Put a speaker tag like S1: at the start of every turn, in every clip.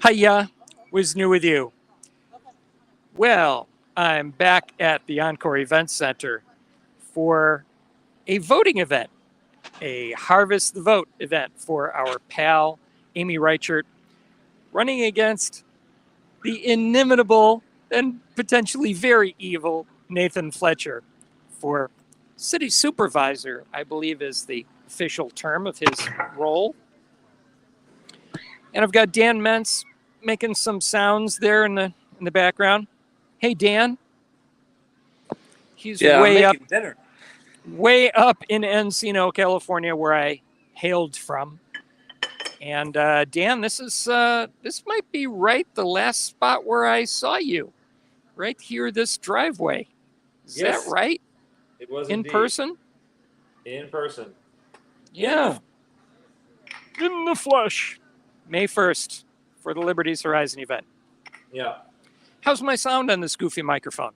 S1: Hiya, what's new with you? Well, I'm back at the Encore Event Center for a voting event, a Harvest the Vote event for our pal Amy Reichert, running against the inimitable and potentially very evil Nathan Fletcher for city supervisor, I believe is the official term of his role. And I've got Dan Mentz making some sounds there in the background. Hey, Dan. He's
S2: I'm
S1: way up
S2: making dinner.
S1: way up in Encino, California, where I hailed from. And Dan, this might be right the last spot where I saw you, right here, this driveway. Is
S2: Yes,
S1: that right?
S2: It was
S1: in
S2: indeed.
S1: person.
S2: In person.
S1: Yeah. In the flesh. May 1st for the Liberties Horizon event.
S2: Yeah.
S1: How's my sound on this goofy microphone?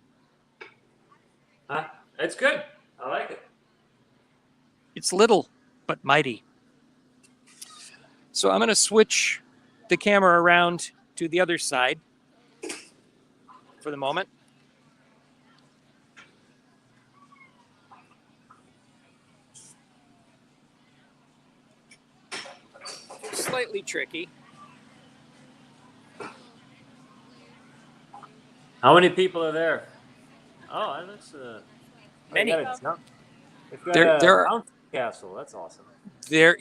S2: It's good. I like it.
S1: It's little, but mighty. So I'm going to switch the camera around to the other side for the moment. Slightly tricky.
S2: How many people are there? Oh, that's
S1: Many.
S2: It's got a mountain castle. That's awesome.
S1: There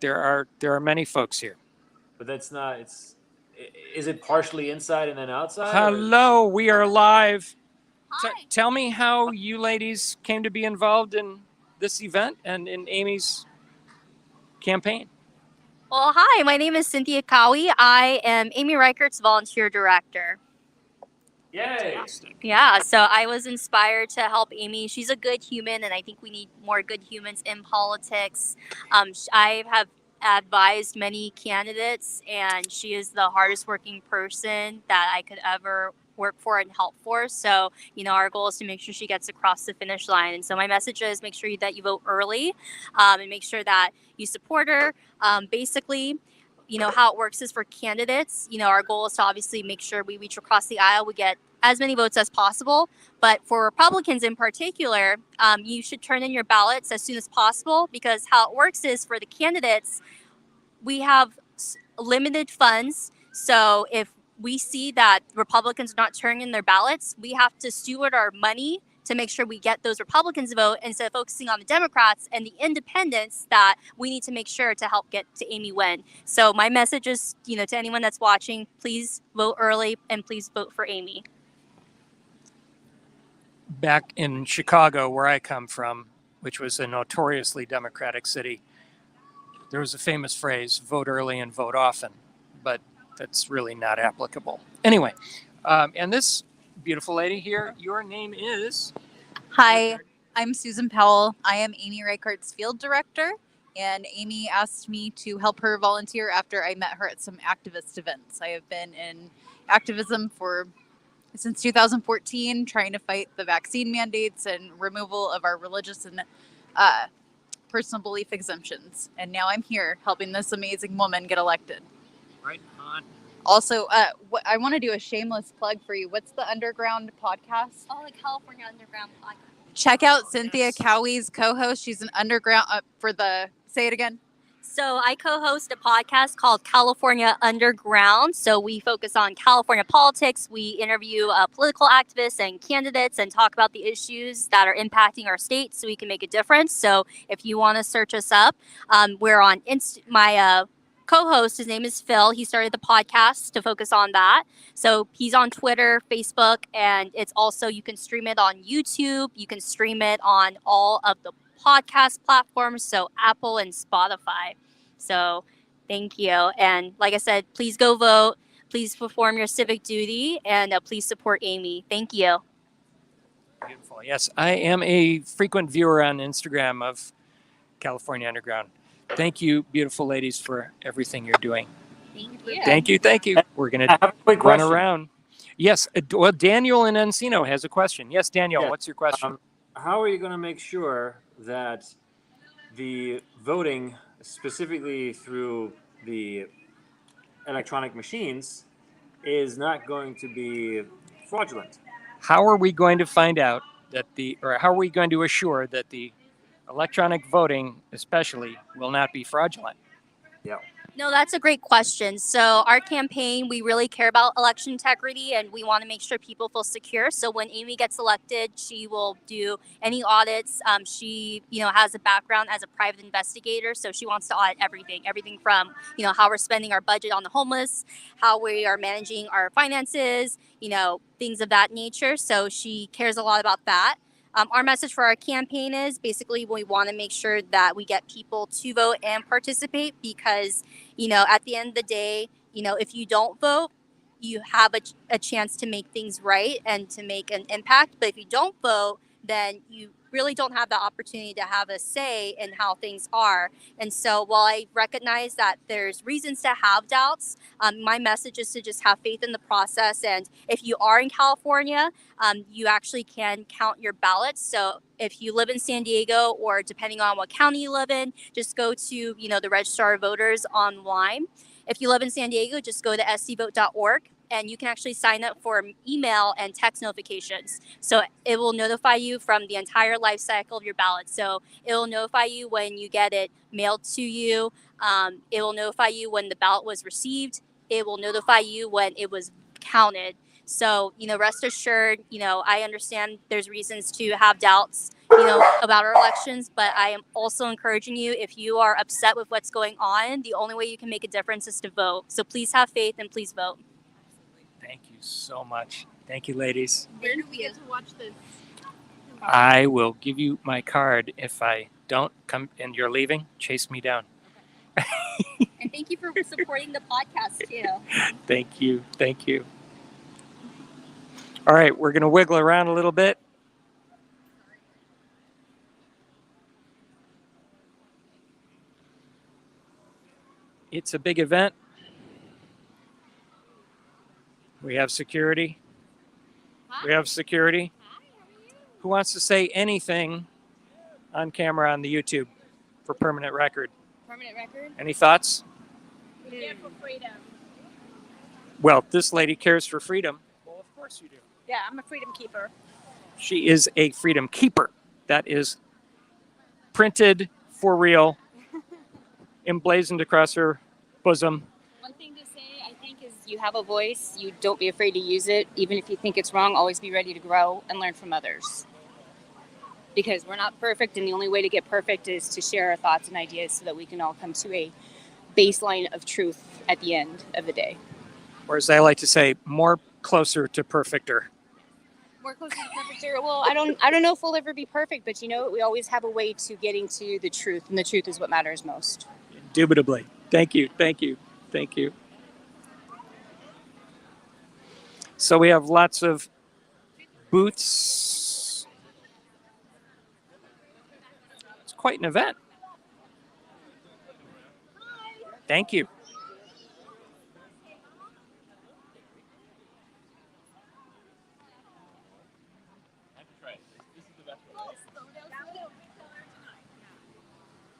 S1: are many folks here.
S2: But that's not. Is it partially inside and then outside?
S1: Hello, we are live.
S3: Hi.
S1: Tell me how you ladies came to be involved in this event and in Amy's campaign.
S3: Well, hi, my name is Cynthia Cowie. I am Amy Reichert's volunteer director.
S2: Yay!
S3: Yeah, so I was inspired to help Amy. She's a good human, and I think we need more good humans in politics. I have advised many candidates, and she is the hardest working person that I could ever work for and help for. So, our goal is to make sure she gets across the finish line. And so my message is make sure that you vote early and make sure that you support her. Basically, how it works is for candidates, our goal is to obviously make sure we reach across the aisle, we get as many votes as possible. But for Republicans in particular, you should turn in your ballots as soon as possible, because how it works is for the candidates, we have limited funds. So if we see that Republicans are not turning in their ballots, we have to steward our money to make sure we get those Republicans to vote instead of focusing on the Democrats and the independents that we need to make sure to help get to Amy win. So my message is, to anyone that's watching, please vote early and please vote for Amy.
S1: Back in Chicago, where I come from, which was a notoriously Democratic city, there was a famous phrase, vote early and vote often, but that's really not applicable. Anyway, and this beautiful lady here, your name is?
S4: Hi, I'm Susan Powell. I am Amy Reichert's field director, and Amy asked me to help her volunteer after I met her at some activist events. I have been in activism since 2014, trying to fight the vaccine mandates and removal of our religious and personal belief exemptions. And now I'm here helping this amazing woman get elected.
S1: Right on.
S4: Also, I want to do a shameless plug for you. What's the Underground podcast?
S3: Oh, the California Underground podcast.
S4: Check out Cynthia Cowie's co-host. She's an underground say it again.
S3: So I co-host a podcast called California Underground. So we focus on California politics. We interview political activists and candidates and talk about the issues that are impacting our state so we can make a difference. So if you want to search us up, we're on my co-host, his name is Phil. He started the podcast to focus on that. So he's on Twitter, Facebook, and it's also, you can stream it on YouTube. You can stream it on all of the podcast platforms, so Apple and Spotify. So thank you. And like I said, please go vote. Please perform your civic duty, and please support Amy. Thank you.
S1: Beautiful. Yes, I am a frequent viewer on Instagram of California Underground. Thank you, beautiful ladies, for everything you're doing.
S3: Thank you.
S1: Thank you. We're going to run around. Yes. Well, Daniel in Encino has a question. Yes, Daniel, what's your question?
S2: How are you going to make sure that the voting, specifically through the electronic machines is not going to be fraudulent.
S1: How are we going to find out that how are we going to assure that the electronic voting, especially, will not be fraudulent?
S2: Yeah.
S3: No, that's a great question. So our campaign, we really care about election integrity and we want to make sure people feel secure. So when Amy gets elected, she will do any audits. She, has a background as a private investigator. So she wants to audit everything from, how we're spending our budget on the homeless, how we are managing our finances, things of that nature. So she cares a lot about that. Our message for our campaign is basically we want to make sure that we get people to vote and participate because, at the end of the day, if you don't vote, you have a chance to make things right and to make an impact. But if you don't vote, then you really don't have the opportunity to have a say in how things are. And so while I recognize that there's reasons to have doubts, my message is to just have faith in the process. And if you are in California, you actually can count your ballots. So if you live in San Diego or depending on what county you live in, just go to, the Register of Voters online. If you live in San Diego, just go to scvote.org and you can actually sign up for email and text notifications. So it will notify you from the entire life cycle of your ballot. So it will notify you when you get it mailed to you. It will notify you when the ballot was received. It will notify you when it was counted. So, rest assured, I understand there's reasons to have doubts, about our elections, but I am also encouraging you, if you are upset with what's going on, the only way you can make a difference is to vote. So please have faith and please vote.
S1: Thank you so much. Thank you, ladies.
S5: Where do we get to watch this?
S1: I will give you my card. If I don't come and you're leaving, chase me down.
S3: And thank you for supporting the podcast too.
S1: Thank you. Thank you. All right, we're going to wiggle around a little bit. It's a big event. We have security. We have security. Who wants to say anything on camera on the YouTube for permanent record?
S5: Permanent record?
S1: Any thoughts?
S5: We care for freedom.
S1: Well, this lady cares for freedom. Well, of course you do.
S5: Yeah, I'm a freedom keeper.
S1: She is a freedom keeper. That is printed for real, emblazoned across her bosom.
S6: One thing to say, I think, is you have a voice. You don't be afraid to use it. Even if you think it's wrong, always be ready to grow and learn from others. Because we're not perfect, and the only way to get perfect is to share our thoughts and ideas so that we can all come to a baseline of truth at the end of the day.
S1: Or as I like to say, more closer to perfecter.
S6: More closer to perfect. Well, I don't know if we'll ever be perfect, but we always have a way to getting to the truth, and the truth is what matters most.
S1: Indubitably. Thank you. Thank you. Thank you. So we have lots of booths. It's quite an event. Thank you.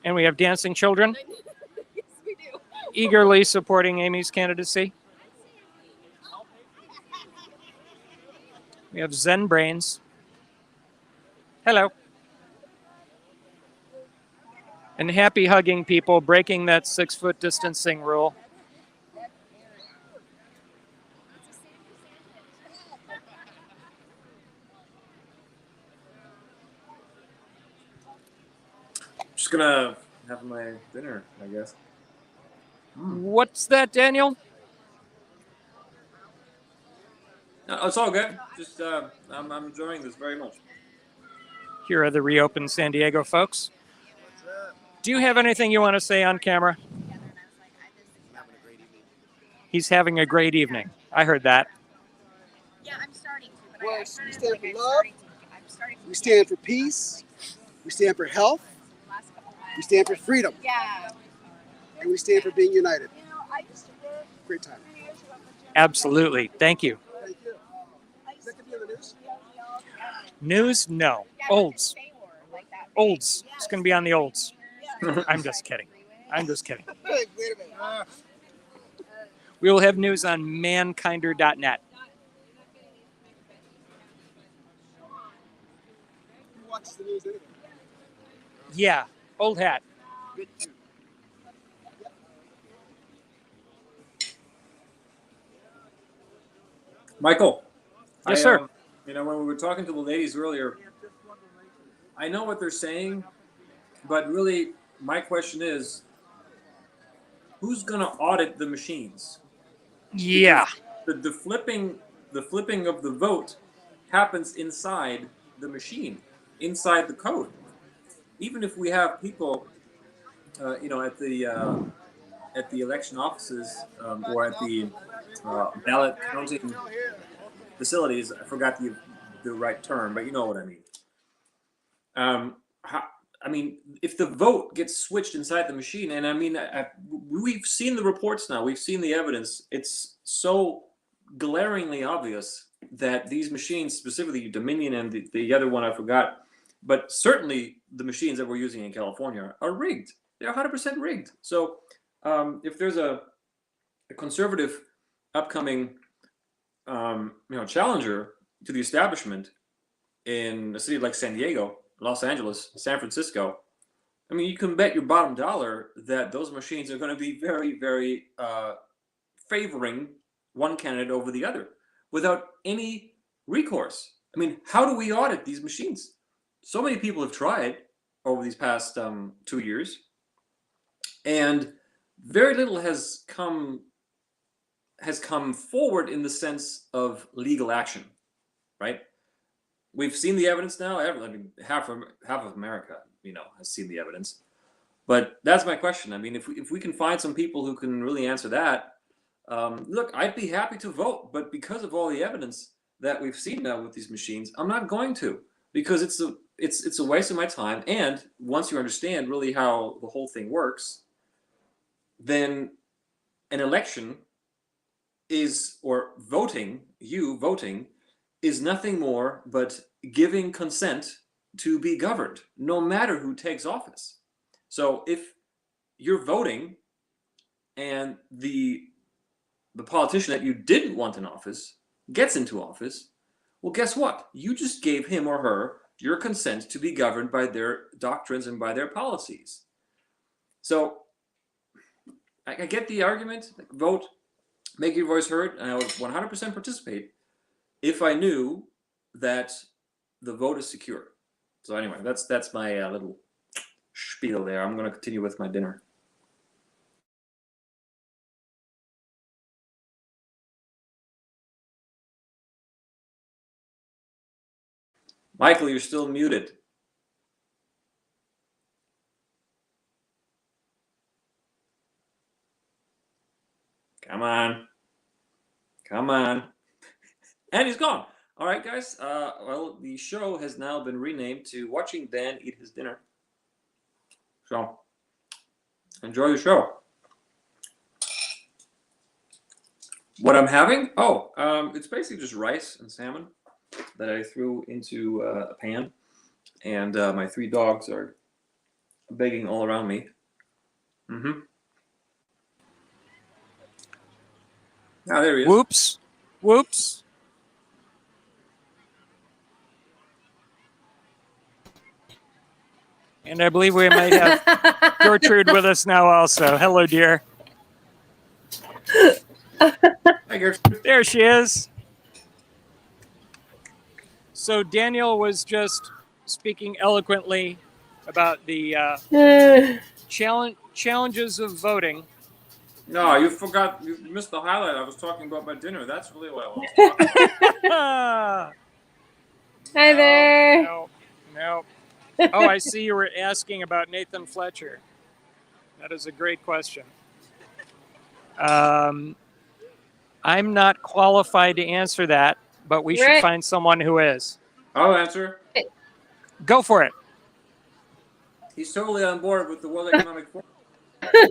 S1: And we have dancing children.
S5: Yes, we do.
S1: Eagerly supporting Amy's candidacy. We have Zen brains. Hello. And happy hugging people, breaking that 6-foot distancing rule.
S2: Just gonna have my dinner, I guess.
S1: What's that, Daniel?
S2: No, it's all good. Just I'm enjoying this very much.
S1: Here are the reopened San Diego folks. Do you have anything you want to say on camera? He's having a great evening. I heard that.
S5: Yeah, I'm starting to. But
S7: Well,
S5: I
S7: we
S5: started
S7: stand
S5: like
S7: for
S5: I'm
S7: love.
S5: starting to
S7: We stand for peace. We stand for health.
S5: last couple months.
S7: We stand for freedom.
S5: Yeah.
S7: And we stand for being united.
S5: I used to work
S7: Great time.
S1: Absolutely. Thank you.
S7: Thank you. Is that going to be on the news?
S1: News? No. Olds. Olds. It's going to be on the olds. I'm just kidding. I'm just kidding.
S7: Wait a minute.
S1: We will have news on ManKinder.net.
S7: Who watches the news anyway?
S1: Yeah, old hat.
S7: Good too.
S2: Michael.
S1: Yes, sir.
S2: When we were talking to the ladies earlier, I know what they're saying, but really, my question is, who's going to audit the machines?
S1: Yeah.
S2: Because the flipping of the vote happens inside the machine, inside the code. Even if we have people, at the election offices or at the ballot counting facilities, I forgot the right term, but you know what I mean. If the vote gets switched inside the machine, and we've seen the reports now, we've seen the evidence. It's so glaringly obvious that these machines, specifically Dominion and the other one I forgot, but certainly the machines that we're using in California are rigged. They're 100% rigged. So if there's a conservative upcoming challenger to the establishment in a city like San Diego, Los Angeles, San Francisco, I mean, you can bet your bottom dollar that those machines are going to be very, very favoring one candidate over the other without any recourse. I mean, how do we audit these machines? So many people have tried over these past 2 years, and very little has come forward in the sense of legal action, right? We've seen the evidence now. Half of America, has seen the evidence. But that's my question. I mean, if we can find some people who can really answer that, look, I'd be happy to vote. But because of all the evidence that we've seen now with these machines, I'm not going to, because it's a waste of my time. And once you understand really how the whole thing works, then an election voting is nothing more but giving consent to be governed, no matter who takes office. So if you're voting and the politician that you didn't want in office gets into office, well, guess what? You just gave him or her your consent to be governed by their doctrines and by their policies. So I get the argument, like, vote, make your voice heard, and I would 100% participate if I knew that the vote is secure. So anyway, that's my little spiel there. I'm going to continue with my dinner. Michael, you're still muted. Come on. And he's gone. All right, guys. Well, the show has now been renamed to Watching Dan Eat His Dinner. So, enjoy the show. What I'm having? It's basically just rice and salmon that I threw into a pan. And my 3 dogs are begging all around me. Mm-hmm. Ah, there he is.
S1: Whoops. And I believe we might have Gertrude with us now also. Hello, dear.
S2: Hi, Gertrude.
S1: There she is. So Daniel was just speaking eloquently about the challenges of voting.
S2: No, you forgot. You missed the highlight. I was talking about my dinner. That's really what I was talking about.
S8: Hi there.
S1: No. Oh, I see you were asking about Nathan Fletcher. That is a great question. I'm not qualified to answer that, but we should find someone who is.
S2: I'll answer.
S1: Go for it.
S2: He's totally on board with the World Economic Forum. Does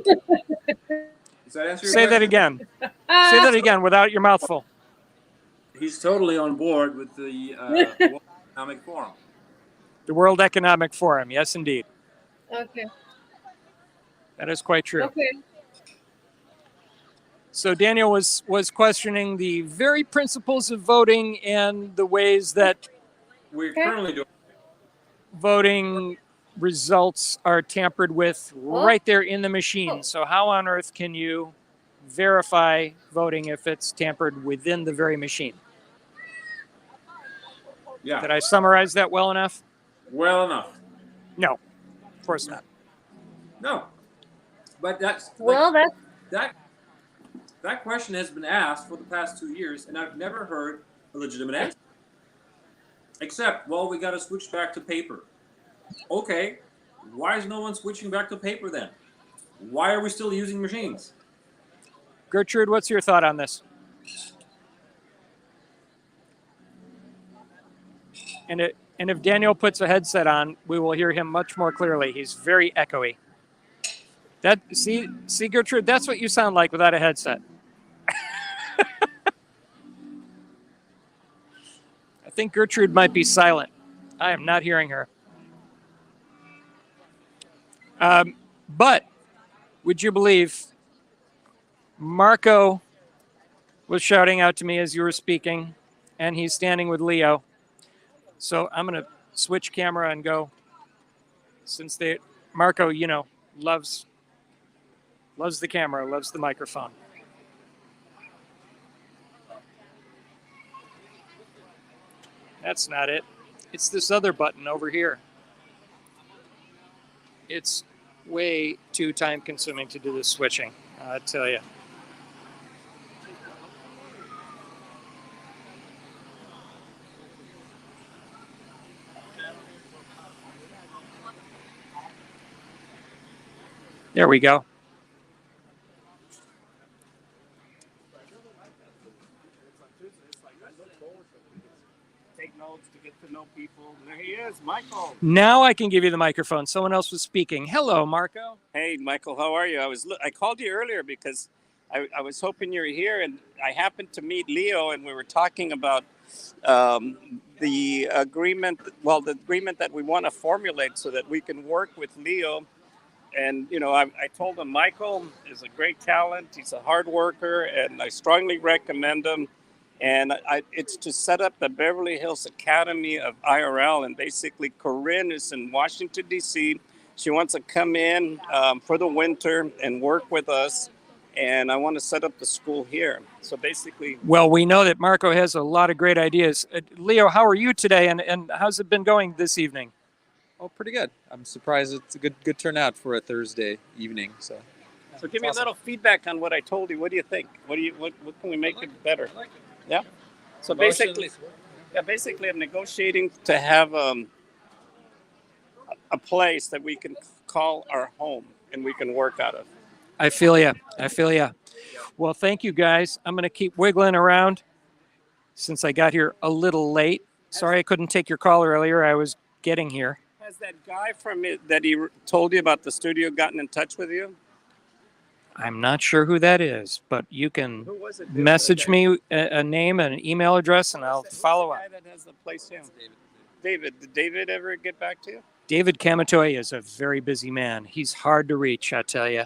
S2: that answer your
S1: Say
S2: question?
S1: that again. Say that again without your mouth full.
S2: He's totally on board with the World Economic Forum.
S1: The World Economic Forum. Yes, indeed.
S8: Okay.
S1: That is quite true.
S8: Okay.
S1: So Daniel was questioning the very principles of voting and the ways that
S2: We're currently doing.
S1: voting results are tampered with right there in the machine. So how on earth can you verify voting if it's tampered within the very machine?
S2: Yeah.
S1: Did I summarize that well enough?
S2: Well enough.
S1: No, of course not.
S2: No. But that's
S8: Well, that's
S2: that question has been asked for the past 2 years, and I've never heard a legitimate answer. Except, well, we got to switch back to paper. Okay, why is no one switching back to paper then? Why are we still using machines?
S1: Gertrude, what's your thought on this? And if Daniel puts a headset on, we will hear him much more clearly. He's very echoey. See, Gertrude, that's what you sound like without a headset. I think Gertrude might be silent. I am not hearing her. But would you believe Marco was shouting out to me as you were speaking, and he's standing with Leo. So I'm going to switch camera and go, since Marco, you know, loves the camera, loves the microphone. That's not it. It's this other button over here. It's way too time consuming to do this switching, I tell you. There we go.
S9: Take notes to get to know people. There he is, Michael.
S1: Now I can give you the microphone. Someone else was speaking. Hello, Marco.
S9: Hey, Michael, how are you? I called you earlier because I was hoping you were here, and I happened to meet Leo, and we were talking about the agreement. Well, the agreement that we want to formulate so that we can work with Leo. And, you know, I told him Michael is a great talent. He's a hard worker, and I strongly recommend him. And it's to set up the Beverly Hills Academy of IRL. And basically, Corinne is in Washington, D.C. She wants to come in for the winter and work with us. And I want to set up the school here. So basically...
S1: Well, we know that Marco has a lot of great ideas. Leo, how are you today? And how's it been going this evening?
S10: Oh, pretty good. I'm surprised it's a good turnout for a Thursday evening. So
S9: give me a little feedback on what I told you. What do you think? What can we make it better? Yeah. So basically, I'm negotiating to have a place that we can call our home and we can work out of.
S1: I feel ya. Well, thank you guys. I'm going to keep wiggling around since I got here a little late. Sorry I couldn't take your call earlier. I was getting here.
S9: Has that guy from it that he told you about the studio gotten in touch with you?
S1: I'm not sure who that is, but you can message me a name and an email address, and I'll follow up.
S9: Who's the guy that has the place here? David. Did David ever get back to you?
S1: David Kamatoy is a very busy man. He's hard to reach, I tell you.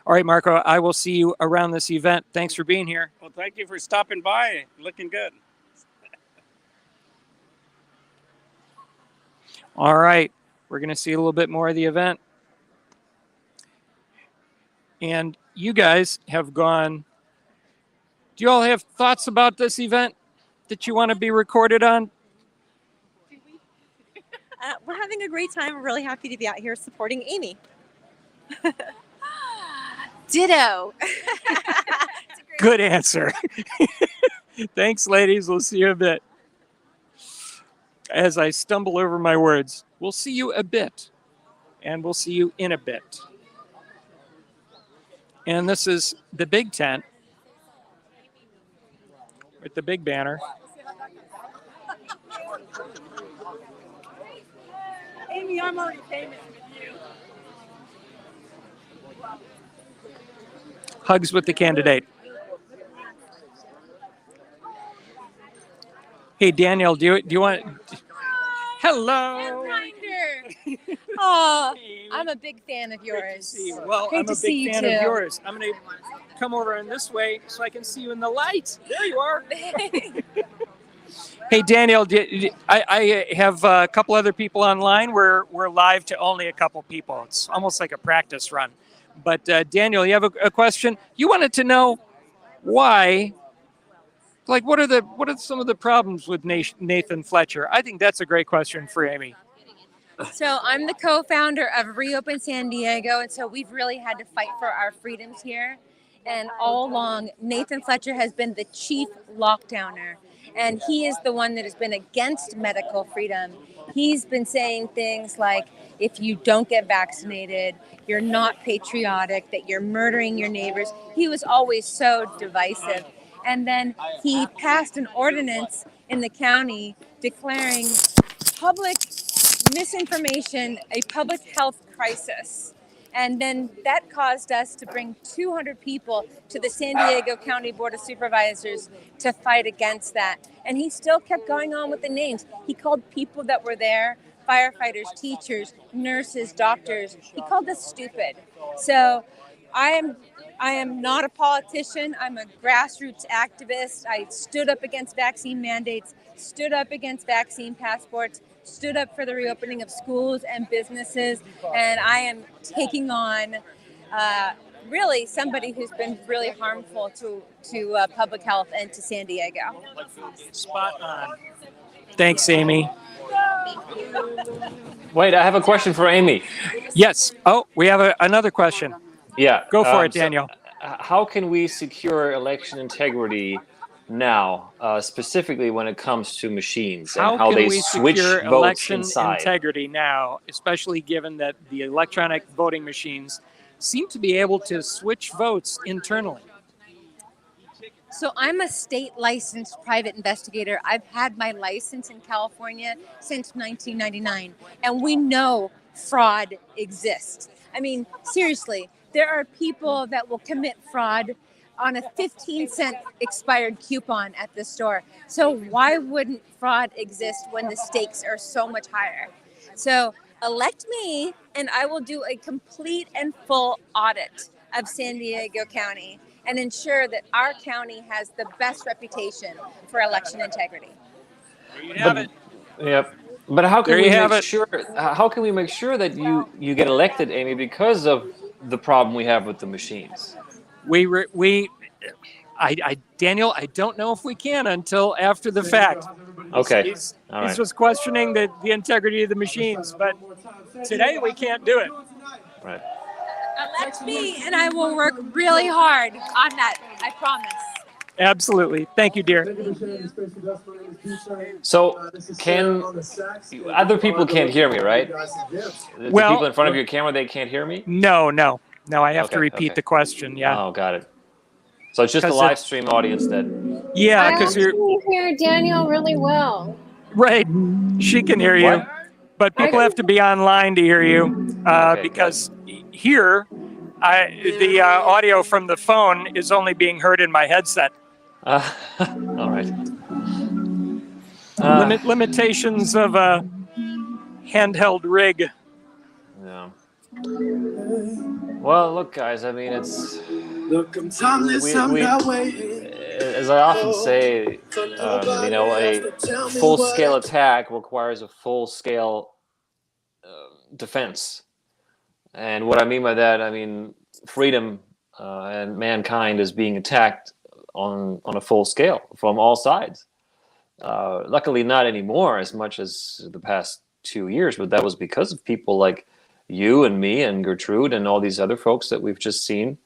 S1: All right, Marco, I will see you around this event. Thanks for being here.
S9: Well, thank you for stopping by. Looking good.
S1: All right, we're going to see a little bit more of the event. And you guys have gone. Do you all have thoughts about this event that you want to be recorded on?
S11: We're having a great time. We're really happy to be out here supporting Amy.
S4: Ditto.
S1: Good answer. Thanks, ladies. We'll see you a bit. As I stumble over my words, we'll see you a bit, and we'll see you in a bit. And this is the big tent with the big banner.
S5: Amy, I'm already famous with you.
S1: Hugs with the candidate. Hey, Daniel, do you want... Hello.
S11: ManKinder. Oh, I'm a big fan of yours.
S1: Well,
S11: Great
S1: I'm
S11: to
S1: a
S11: see
S1: big
S11: you
S1: fan
S11: too.
S1: of yours. I'm going to come over in this way so I can see you in the light. There you are. Hey, Daniel, I have a couple other people online. We're live to only a couple people. It's almost like a practice run. But Daniel, you have a question? You wanted to know why, like, what are some of the problems with Nathan Fletcher? I think that's a great question for Amy.
S8: So I'm the co-founder of Reopen San Diego, and so we've really had to fight for our freedoms here. And all along, Nathan Fletcher has been the chief lockdowner, and he is the one that has been against medical freedom. He's been saying things like, if you don't get vaccinated, you're not patriotic, that you're murdering your neighbors. He was always so divisive. And then he passed an ordinance in the county declaring public misinformation a public health crisis. And then that caused us to bring 200 people to the San Diego County Board of Supervisors to fight against that. And he still kept going on with the names. He called people that were there, firefighters, teachers, nurses, doctors, he called us stupid. So I am not a politician. I'm a grassroots activist. I stood up against vaccine mandates, stood up against vaccine passports, stood up for the reopening of schools and businesses, and I am taking on really somebody who's been really harmful to public health and to San Diego.
S1: Spot on. Thanks, Amy.
S12: Wait, I have a question for Amy.
S1: Yes. Oh, we have another question.
S12: Yeah.
S1: Go for it, Daniel.
S12: How can we secure election integrity now, specifically when it comes to machines and how they switch votes
S1: election
S12: inside?
S1: integrity now, especially given that the electronic voting machines seem to be able to switch votes internally?
S8: So I'm a state licensed private investigator. I've had my license in California since 1999, and we know fraud exists. I mean, seriously, there are people that will commit fraud on a 15-cent expired coupon at the store. So why wouldn't fraud exist when the stakes are so much higher? So elect me, and I will do a complete and full audit of San Diego County and ensure that our county has the best reputation for election integrity.
S1: There you have it.
S12: Yep. But how can
S1: There
S12: we
S1: you have
S12: make
S1: it.
S12: sure? How can we make sure that you get elected, Amy, because of the problem we have with the machines?
S1: Daniel, I don't know if we can until after the fact.
S12: Okay.
S1: He's
S12: All right.
S1: just questioning the integrity of the machines, but today we can't do it.
S12: Right.
S8: Elect me, and I will work really hard on that, I promise.
S1: Absolutely. Thank you, dear.
S12: So, other people can't hear me, right? The
S1: Well,
S12: people in front of your camera, they can't hear me?
S1: No. I have to
S12: Okay,
S1: repeat
S12: okay.
S1: the question. Yeah.
S12: Oh, got it. So it's just the live stream audience that.
S1: Yeah,
S8: I
S1: because you're
S8: actually hear Daniel really well.
S1: right. She can hear you,
S12: What?
S1: but people have to be online to hear you because here, the audio from the phone is only being heard in my headset.
S12: All right.
S1: Limitations of a handheld rig.
S12: Yeah. Well, look, guys. I mean, it's. As I often say, a full-scale attack requires a full-scale defense. And what I mean by that, I mean freedom and mankind is being attacked on a full scale from all sides. Luckily, not anymore as much as the past 2 years, but that was because of people like you and me and Gertrude and all these other folks that we've just seen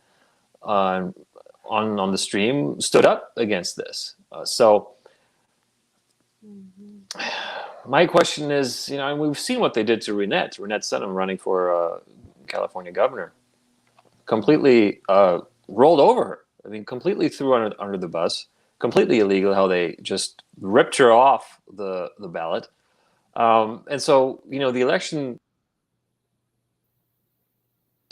S12: on the stream stood up against this. So my question is, we've seen what they did to Renette Senum running for California governor. Completely rolled over her. I mean, completely threw her under the bus. Completely illegal how they just ripped her off the ballot. And so, the election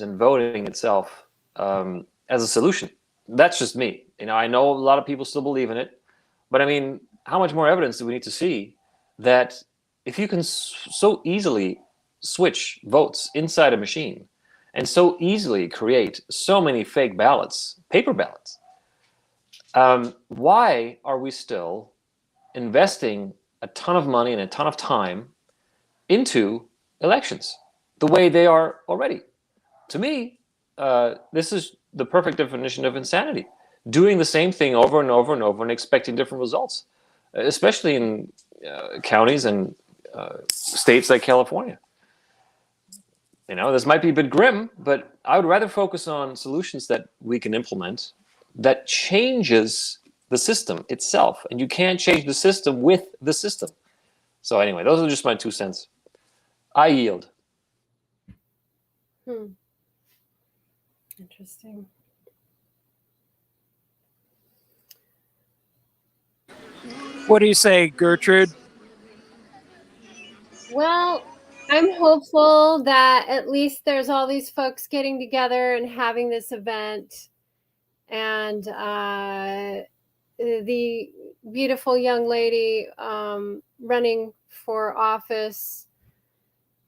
S12: and voting itself as a solution. That's just me. I know a lot of people still believe in it, but I mean, how much more evidence do we need to see that if you can so easily switch votes inside a machine and so easily create so many fake ballots, paper ballots. Why are we still investing a ton of money and a ton of time into elections the way they are already? To me, this is the perfect definition of insanity. Doing the same thing over and over and over and expecting different results, especially in counties and states like California. You know, this might be a bit grim, but I would rather focus on solutions that we can implement that changes the system itself. And you can't change the system with the system. So anyway, those are just my 2 cents. I yield.
S13: Interesting.
S1: What do you say, Gertrude?
S13: Well, I'm hopeful that at least there's all these folks getting together and having this event. And the beautiful young lady running for office,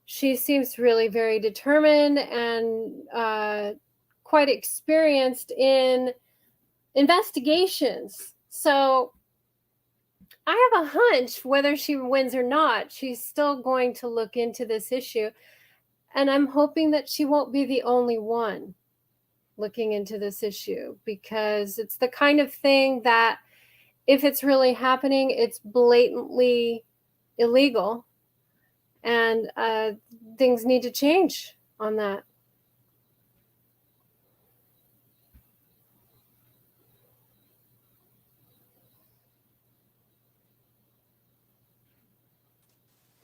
S13: she seems really very determined and quite experienced in investigations. So I have a hunch whether she wins or not, she's still going to look into this issue. And I'm hoping that she won't be the only one looking into this issue, because it's the kind of thing that if it's really happening, it's blatantly illegal, and things need to change on that.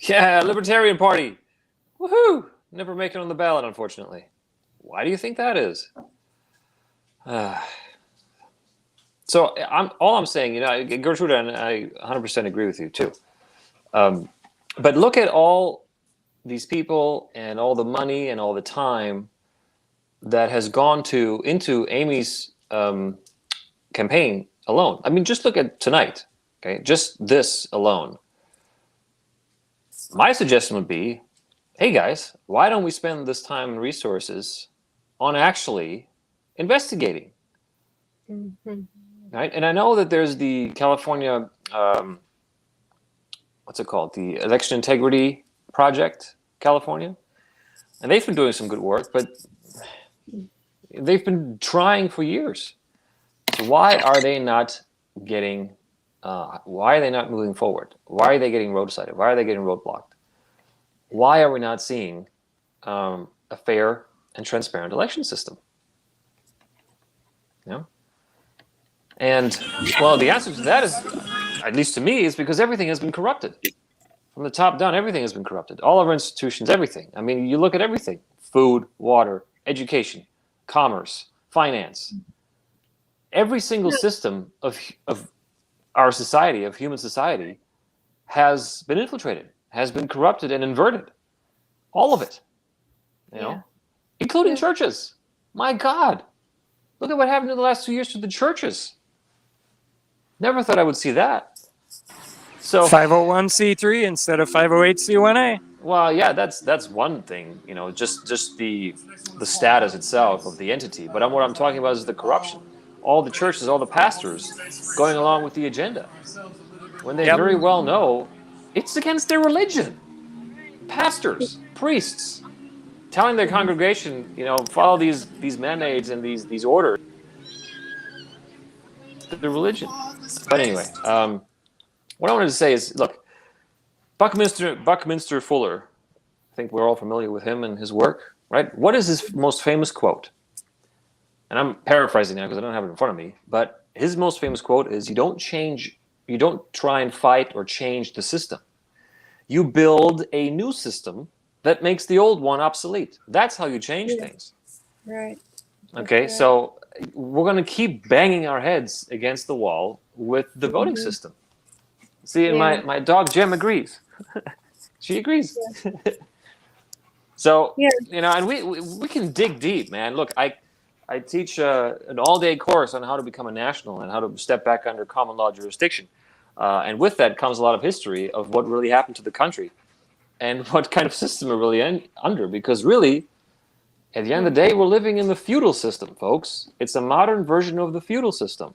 S12: Yeah, Libertarian Party. Woohoo! Never make it on the ballot, unfortunately. Why do you think that is? So all I'm saying, you know, Gertrude, and I 100% agree with you too. But look at all these people and all the money and all the time that has gone into Amy's campaign alone. I mean, just look at tonight, okay? Just this alone. My suggestion would be, hey guys, why don't we spend this time and resources on actually investigating?
S13: Mm-hmm.
S12: Right? And I know that there's the California, what's it called? The Election Integrity Project, California. And they've been doing some good work, but they've been trying for years. So why are they not getting, why are they not moving forward? Why are they getting roadsided? Why are they getting roadblocked? Why are we not seeing a fair and transparent election system? You know? And, well, the answer to that is, at least to me, is because everything has been corrupted. From the top down, everything has been corrupted. All of our institutions, everything. I mean, you look at everything. Food, water, education, commerce, finance. Every single system of our society, of human society, has been infiltrated, has been corrupted and inverted. All of it. You know? Including churches. My God. Look at what happened in the last 2 years to the churches. Never thought I would see that. So
S1: 501c3 instead of 508c1a.
S12: Well, yeah, that's one thing, you know, just the status itself of the entity. But what I'm talking about is the corruption. All the churches, all the pastors going along with the agenda, when they very well know it's against their religion. Pastors, priests, telling their congregation, you know, follow these mandates and these orders. The religion. But anyway, what I wanted to say is, look, Buckminster Fuller, I think we're all familiar with him and his work, right? What is his most famous quote? And I'm paraphrasing now because I don't have it in front of me, but his most famous quote is, you don't try and fight or change the system. You build a new system that makes the old one obsolete. That's how you change things.
S13: Right.
S12: Okay, so we're going to keep banging our heads against the wall with the voting system. See, and my dog Jem agrees. She agrees. So, you know, and we can dig deep, man. Look, I teach an all-day course on how to become a national and how to step back under common law jurisdiction. And with that comes a lot of history of what really happened to the country and what kind of system we're really under. Because really, At the end of the day, we're living in the feudal system, folks. It's a modern version of the feudal system.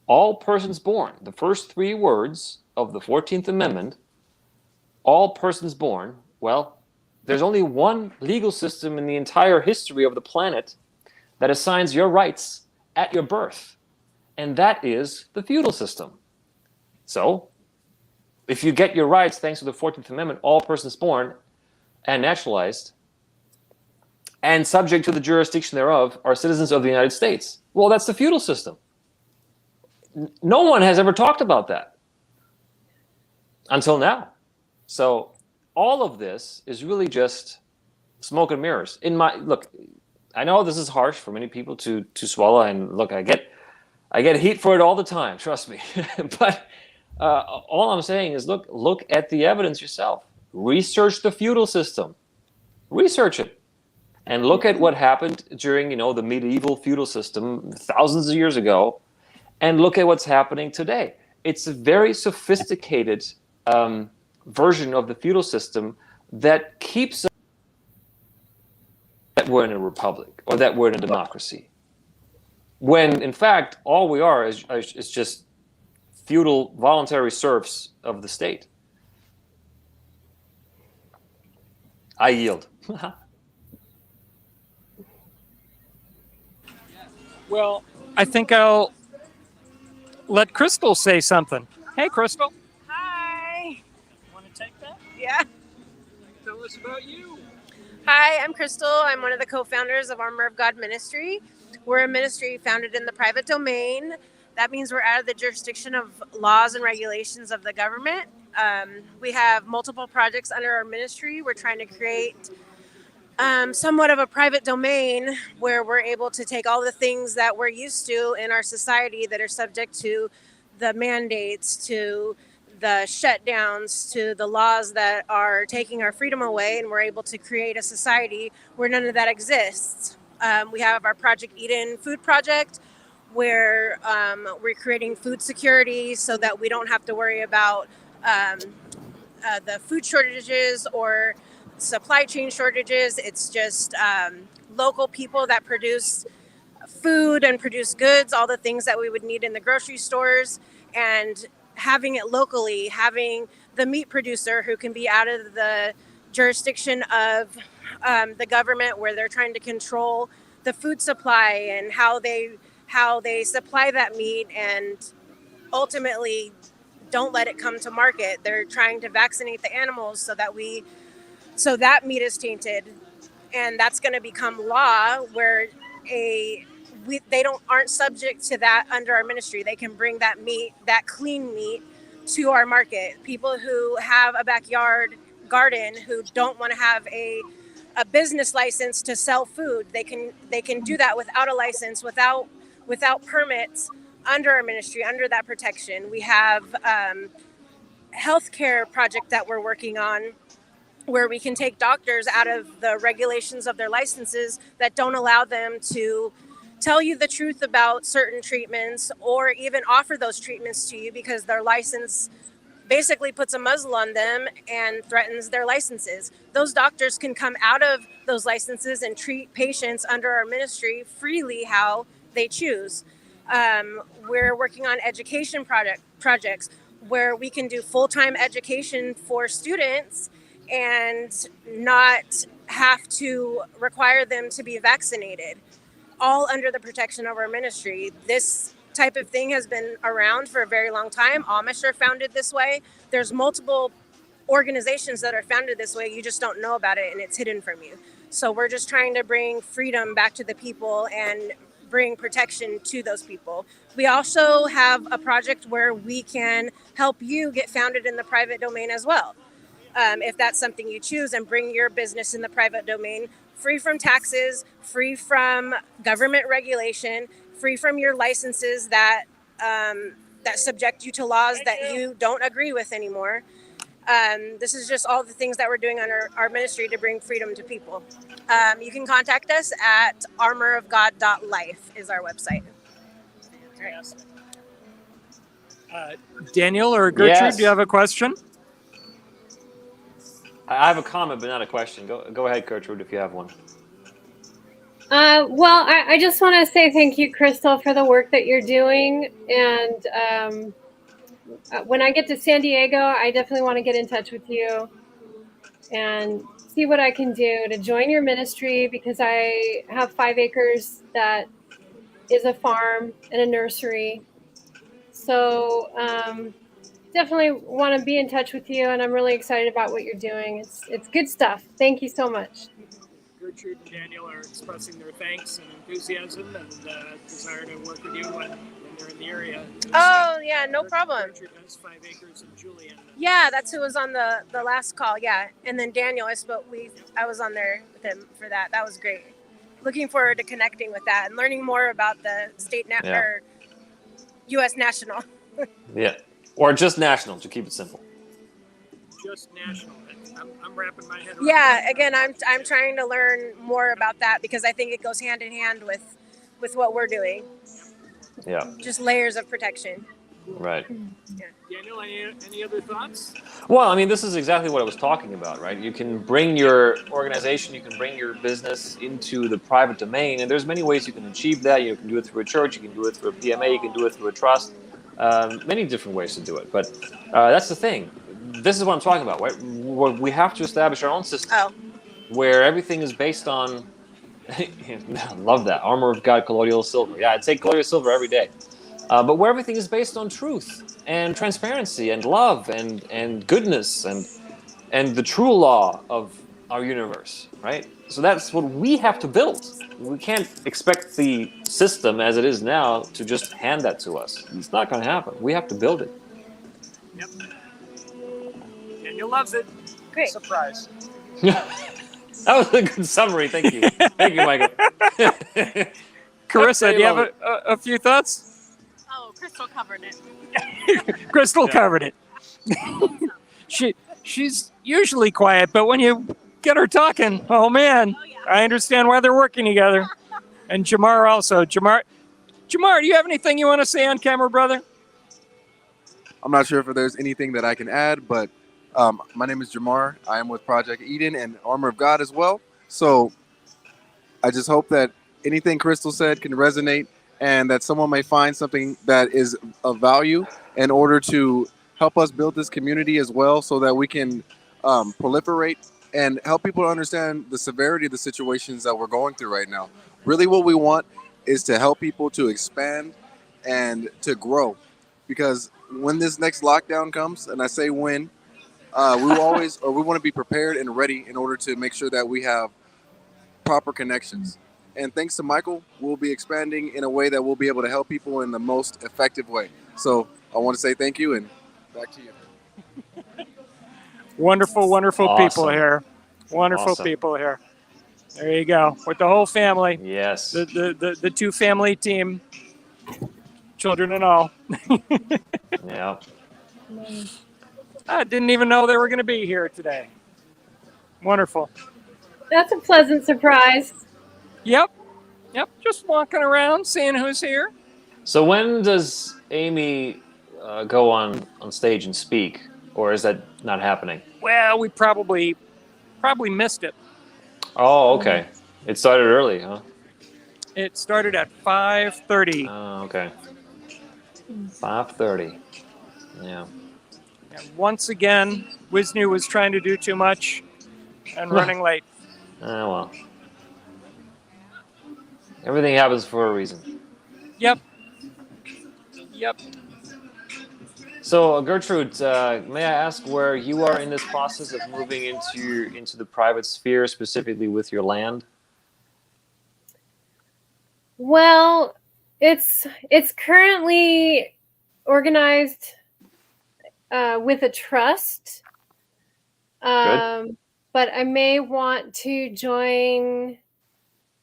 S12: All persons born, the first 3 words of the 14th Amendment, all persons born, well, there's only one legal system in the entire history of the planet that assigns your rights at your birth, and that is the feudal system. So, if you get your rights thanks to the 14th Amendment, all persons born and naturalized and subject to the jurisdiction thereof are citizens of the United States. Well, that's the feudal system. No one has ever talked about that until now. So all of this is really just smoke and mirrors. Look, I know this is harsh for many people to swallow, and look, I get heat for it all the time, trust me. But all I'm saying is look at the evidence yourself. Research the feudal system. Research it. And look at what happened during, the medieval feudal system thousands of years ago, and look at what's happening today. It's a very sophisticated version of the feudal system that keeps us that we're in a republic or that we're in a democracy. When, in fact, all we are is just feudal voluntary serfs of the state. I yield.
S1: Well, I think I'll let Crystal say something. Hey, Crystal.
S14: Hi.
S1: Want to take that?
S14: Yeah.
S1: Tell us about you.
S14: Hi, I'm Crystal. I'm one of the co-founders of Armor of God Ministry. We're a ministry founded in the private domain. That means we're out of the jurisdiction of laws and regulations of the government. We have multiple projects under our ministry. We're trying to create somewhat of a private domain where we're able to take all the things that we're used to in our society that are subject to the mandates, to the shutdowns, to the laws that are taking our freedom away, and we're able to create a society where none of that exists. We have our Project Eden food project, where we're creating food security so that we don't have to worry about the food shortages or supply chain shortages. It's just local people that produce food and produce goods, all the things that we would need in the grocery stores, and having it locally, having the meat producer who can be out of the jurisdiction of the government, where they're trying to control the food supply and how they supply that meat, and ultimately don't let it come to market. They're trying to vaccinate the animals so that meat is tainted, and that's going to become law where they aren't subject to that under our ministry. They can bring that meat, that clean meat, to our market. People who have a backyard garden who don't want to have a business license to sell food, they can do that without a license, without permits, under our ministry, under that protection. We have healthcare project that we're working on, where we can take doctors out of the regulations of their licenses that don't allow them to tell you the truth about certain treatments, or even offer those treatments to you, because their license basically puts a muzzle on them and threatens their licenses. Those doctors can come out of those licenses and treat patients under our ministry freely how they choose. We're working on education projects where we can do full-time education for students and not have to require them to be vaccinated, all under the protection of our ministry. This type of thing has been around for a very long time. Amish are founded this way. There's multiple organizations that are founded this way. You just don't know about it, and it's hidden from you. So we're just trying to bring freedom back to the people and bring protection to those people. We also have a project where we can help you get founded in the private domain as well. If that's something you choose, and bring your business in the private domain, free from taxes, free from government regulation, free from your licenses that subject you to laws that you don't agree with anymore. This is just all the things that we're doing under our ministry to bring freedom to people. You can contact us at armorofgod.life is our website.
S1: Daniel or Gertrude,
S12: Yes.
S1: do you have a question?
S12: I have a comment, but not a question. Go ahead, Gertrude, if you have one.
S13: Well, I just want to say thank you, Crystal, for the work that you're doing. And when I get to San Diego, I definitely want to get in touch with you and see what I can do to join your ministry, because I have 5 acres that is a farm and a nursery. So definitely want to be in touch with you, and I'm really excited about what you're doing. It's good stuff. Thank you so much.
S1: Gertrude and Daniel are expressing their thanks and enthusiasm and desire to work with you when they're in the area.
S14: Oh, yeah, no problem.
S1: Gertrude has 5 acres and Julian.
S14: Yeah, that's who was on the last call. Yeah, and then Daniel, I was on there with him for that. That was great. Looking forward to connecting with that and learning more about the state or U.S. national.
S12: Yeah. Or just national, to keep it simple.
S1: Just national. I'm wrapping my head around
S14: Yeah,
S1: that.
S14: again, I'm trying to learn more about that because I think it goes hand in hand with what we're doing.
S12: Yeah.
S14: Just layers of protection.
S12: Right.
S14: Yeah.
S1: Daniel, any other thoughts?
S12: Well, I mean, this is exactly what I was talking about, right? You can bring your organization, you can bring your business into the private domain, and there's many ways you can achieve that. You can do it through a church, you can do it through a PMA, you can do it through a trust. Many different ways to do it. But that's the thing. This is what I'm talking about, right? We have to establish our own system where everything is based on, I love that, armor of God, colloidal silver. Yeah, I'd say colloidal silver every day. But where everything is based on truth and transparency and love and goodness and the true law of our universe, right? So that's what we have to build. We can't expect the system as it is now to just hand that to us. It's not going to happen. We have to build it.
S1: Yep. Daniel loves it.
S14: Great.
S1: Surprise.
S12: That was a good summary. Thank you. Thank you, Michael.
S1: Carissa, do you have a few thoughts?
S11: Oh, Crystal covered it.
S1: Crystal covered it. She's usually quiet, but when you get her talking, oh man, I understand why they're working together. And Jamar also. Jamar, do you have anything you want to say on camera, brother?
S15: I'm not sure if there's anything that I can add, but my name is Jamar. I am with Project Eden and Armor of God as well. So I just hope that anything Crystal said can resonate and that someone may find something that is of value in order to help us build this community as well, so that we can proliferate and help people understand the severity of the situations that we're going through right now. Really what we want is to help people to expand and to grow, because when this next lockdown comes, and I say when, we want to be prepared and ready in order to make sure that we have proper connections. And thanks to Michael, we'll be expanding in a way that we'll be able to help people in the most effective way. So I want to say thank you, and back to you.
S1: Wonderful, wonderful people here. Wonderful
S12: Awesome.
S1: people here. There you go. With the whole family.
S12: Yes.
S1: The 2 family team. Children and all.
S12: Yeah.
S1: I didn't even know they were going to be here today. Wonderful.
S13: That's a pleasant surprise.
S1: Yep. Just walking around, seeing who's here.
S12: So when does Amy go on stage and speak, or is that not happening?
S1: Well, we probably missed it.
S12: Oh, okay. It started early, huh?
S1: It started at 5:30.
S12: Oh, okay. 5:30. Yeah.
S1: And once again, Wisnu was trying to do too much and running late.
S12: Oh, well. Everything happens for a reason.
S1: Yep.
S12: So, Gertrude, may I ask where you are in this process of moving into the private sphere, specifically with your land?
S13: Well, it's currently organized with a trust, but I may want to join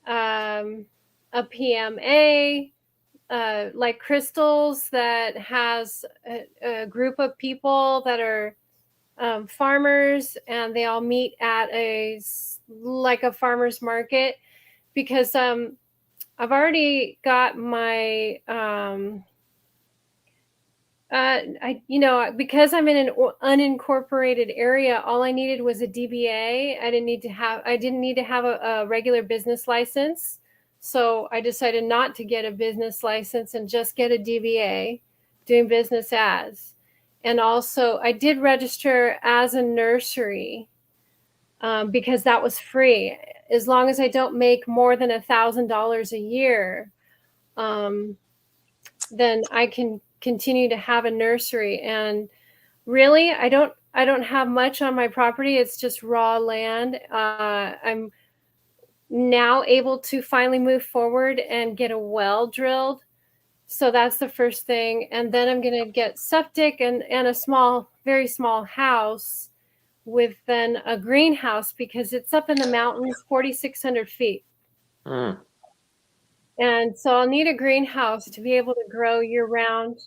S13: a PMA like Crystal's, that has a group of people that are farmers, and they all meet at a farmer's market, because I've already got my because I'm in an unincorporated area, all I needed was a DBA. I didn't need to have a regular business license So I decided not to get a business license and just get a DBA, doing business as. And also I did register as a nursery because that was free. As long as I don't make more than $1,000 a year, then I can continue to have a nursery. And really, I don't have much on my property. It's just raw land. I'm now able to finally move forward and get a well drilled. So that's the first thing. And then I'm going to get septic and a small, very small house with then a greenhouse because it's up in the mountains, 4,600 feet.
S12: Mm.
S13: And so I'll need a greenhouse to be able to grow year round.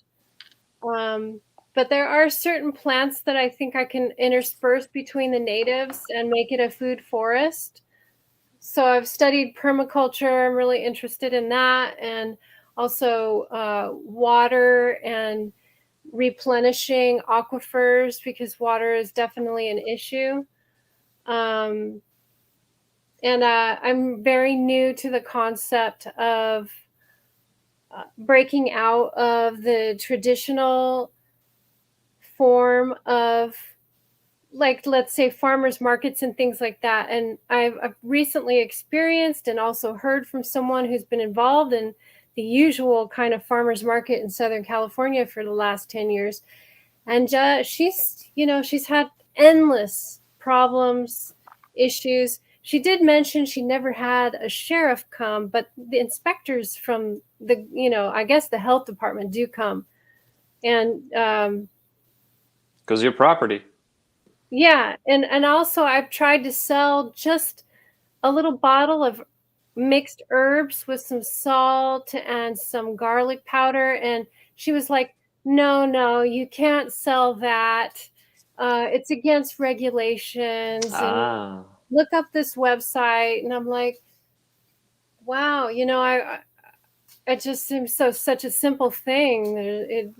S13: But there are certain plants that I think I can intersperse between the natives and make it a food forest. So I've studied permaculture. I'm really interested in that. And also water and replenishing aquifers because water is definitely an issue. And I'm very new to the concept of breaking out of the traditional form of, like, let's say farmers markets and things like that. And I've recently experienced and also heard from someone who's been involved in the usual kind of farmers market in Southern California for the last 10 years. And she's had endless problems, issues. She did mention she never had a sheriff come, but the inspectors from the, I guess the health department do come. And
S12: Because your property.
S13: yeah, and also I've tried to sell just a little bottle of mixed herbs with some salt and some garlic powder, and she was like, no, you can't sell that. It's against regulations. And look up this website. And I'm like, wow, it just seems such a simple thing.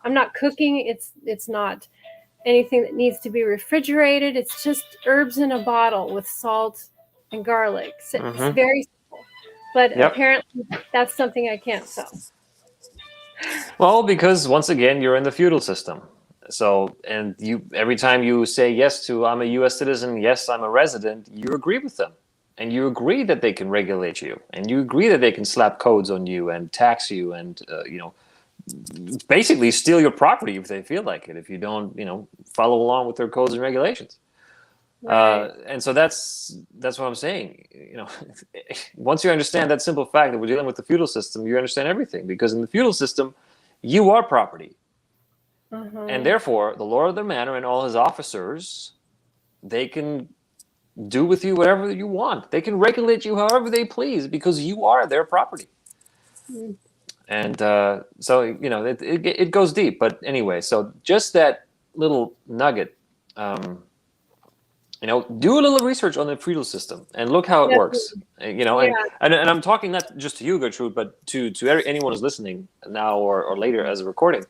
S13: I'm not cooking. It's not anything that needs to be refrigerated. It's just herbs in a bottle with salt and garlic. So It's very simple. But apparently that's something I can't sell.
S12: Well, because once again, you're in the feudal system. So, and every time you say yes to I'm a U.S. citizen, yes, I'm a resident, you agree with them. And you agree that they can regulate you. And you agree that they can slap codes on you and tax you and, basically steal your property if they feel like it, if you don't, follow along with their codes and regulations. Right. And so that's what I'm saying. Once you understand that simple fact that we're dealing with the feudal system, you understand everything. Because in the feudal system, you are property. And therefore, the lord of the manor and all his officers, they can do with you whatever you want. They can regulate you however they please because you are their property. And so, it goes deep. But anyway, so just that little nugget, do a little research on the feudal system and look how it works. And I'm talking not just to you, Gertrude, but to anyone who's listening now or later as a recording.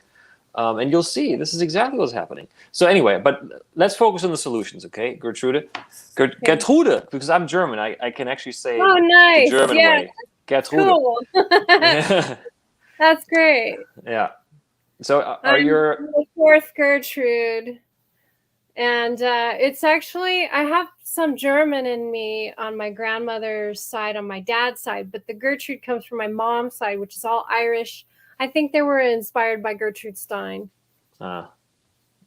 S12: And you'll see this is exactly what's happening. So anyway, but let's focus on the solutions, okay, Gertrude? Gertrude, because I'm German, I can actually say the German way. Gertrude.
S13: Cool. That's great.
S12: Yeah. So
S13: I'm the fourth Gertrude. And it's actually, I have some German in me on my grandmother's side, on my dad's side, but the Gertrude comes from my mom's side, which is all Irish. I think they were inspired by Gertrude Stein.
S12: Yeah.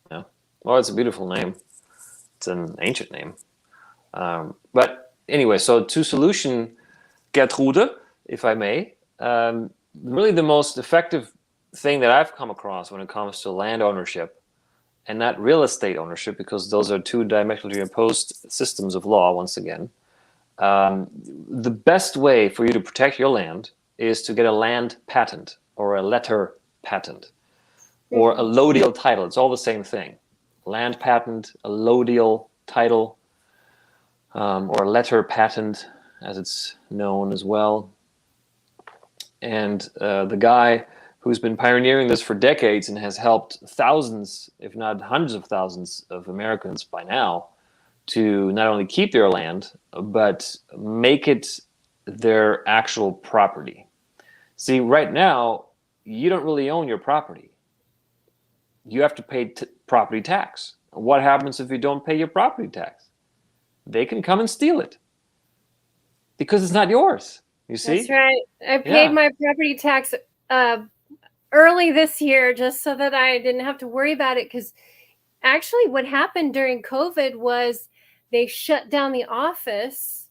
S12: Well, it's a beautiful name. It's an ancient name. But anyway, so to solution, Gertrude, if I may, really the most effective thing that I've come across when it comes to land ownership and not real estate ownership, because those are two diametrically opposed systems of law, once again. The best way for you to protect your land is to get a land patent or a letter patent or a allodial title. It's all the same thing. Land patent, allodial title, or a letter patent, as it's known as well. And the guy who's been pioneering this for decades and has helped thousands, if not hundreds of thousands of Americans by now to not only keep their land, but make it their actual property. See, right now, you don't really own your property. You have to pay property tax. What happens if you don't pay your property tax? They can come and steal it because it's not yours. You see?
S13: That's right. I paid
S12: Yeah.
S13: my property tax early this year just so that I didn't have to worry about it, because actually what happened during COVID was they shut down the office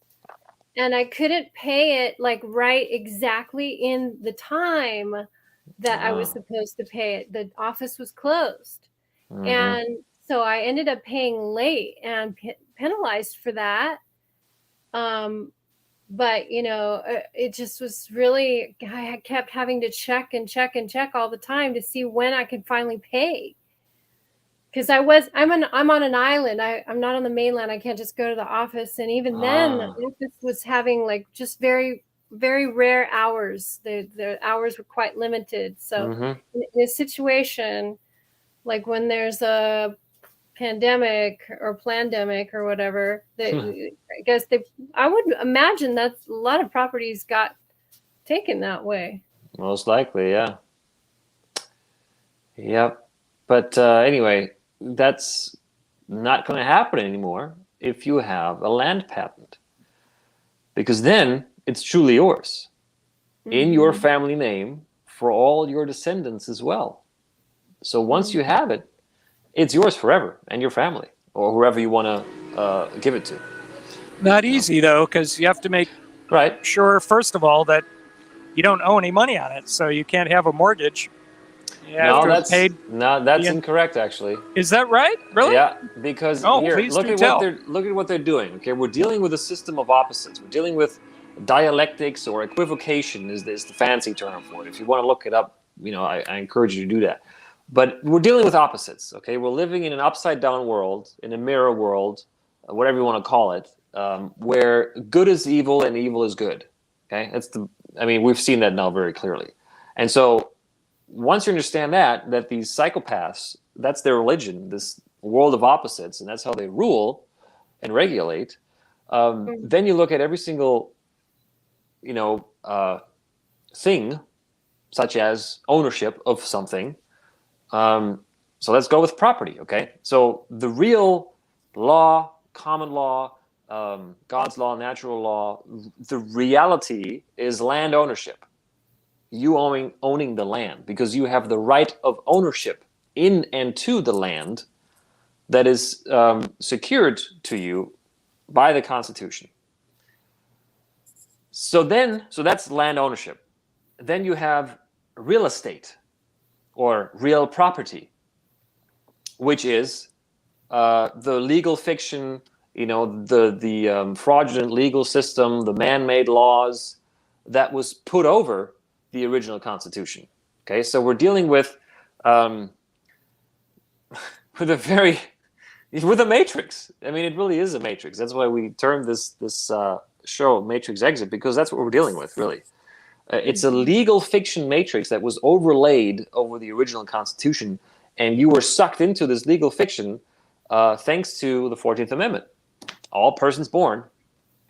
S13: and I couldn't pay it like right exactly in the time that I was
S12: Wow.
S13: supposed to pay it. The office was closed.
S12: Mhm.
S13: And so I ended up paying late and penalized for that. But you know, it just was really, I kept having to check and check and check all the time to see when I could finally pay. Because I'm on an island. I'm not on the mainland. I can't just go to the office. And even then, the office was having like just very, very rare hours. The hours were quite limited. So
S12: Mhm.
S13: in a situation like when there's a pandemic or plandemic or whatever, I guess I would imagine that's a lot of properties got taken that way.
S12: Most likely, yeah. Yep. But anyway, that's not going to happen anymore if you have a land patent. Because then it's truly yours in your family name for all your descendants as well. So once you have it, it's yours forever and your family or whoever you want to give it to.
S1: Not easy, though, because you have to make sure, first of all, that you don't owe any money on it. So you can't have a mortgage. You have to have paid.
S12: That's incorrect, actually.
S1: Is that right? Really?
S12: Yeah, because here,
S1: please
S12: look
S1: do
S12: at
S1: tell.
S12: what they're doing. Okay, we're dealing with a system of opposites. We're dealing with dialectics, or equivocation is the fancy term for it. If you want to look it up, you know, I encourage you to do that. But we're dealing with opposites. Okay, we're living in an upside down world, in a mirror world, whatever you want to call it, where good is evil and evil is good. Okay, we've seen that now very clearly, and so. Once you understand that these psychopaths, that's their religion, this world of opposites, and that's how they rule and regulate, then you look at every single, thing, such as ownership of something. So let's go with property, okay? So the real law, common law, God's law, natural law, the reality is land ownership. You owning the land, because you have the right of ownership in and to the land that is secured to you by the Constitution. So that's land ownership. Then you have real estate or real property, which is the legal fiction, the fraudulent legal system, the man-made laws that was put over the original Constitution. Okay, so we're dealing with a matrix. I mean, it really is a matrix. That's why we termed this show Matrix Exit, because that's what we're dealing with, really. It's a legal fiction matrix that was overlaid over the original Constitution, and you were sucked into this legal fiction thanks to the 14th Amendment. All persons born,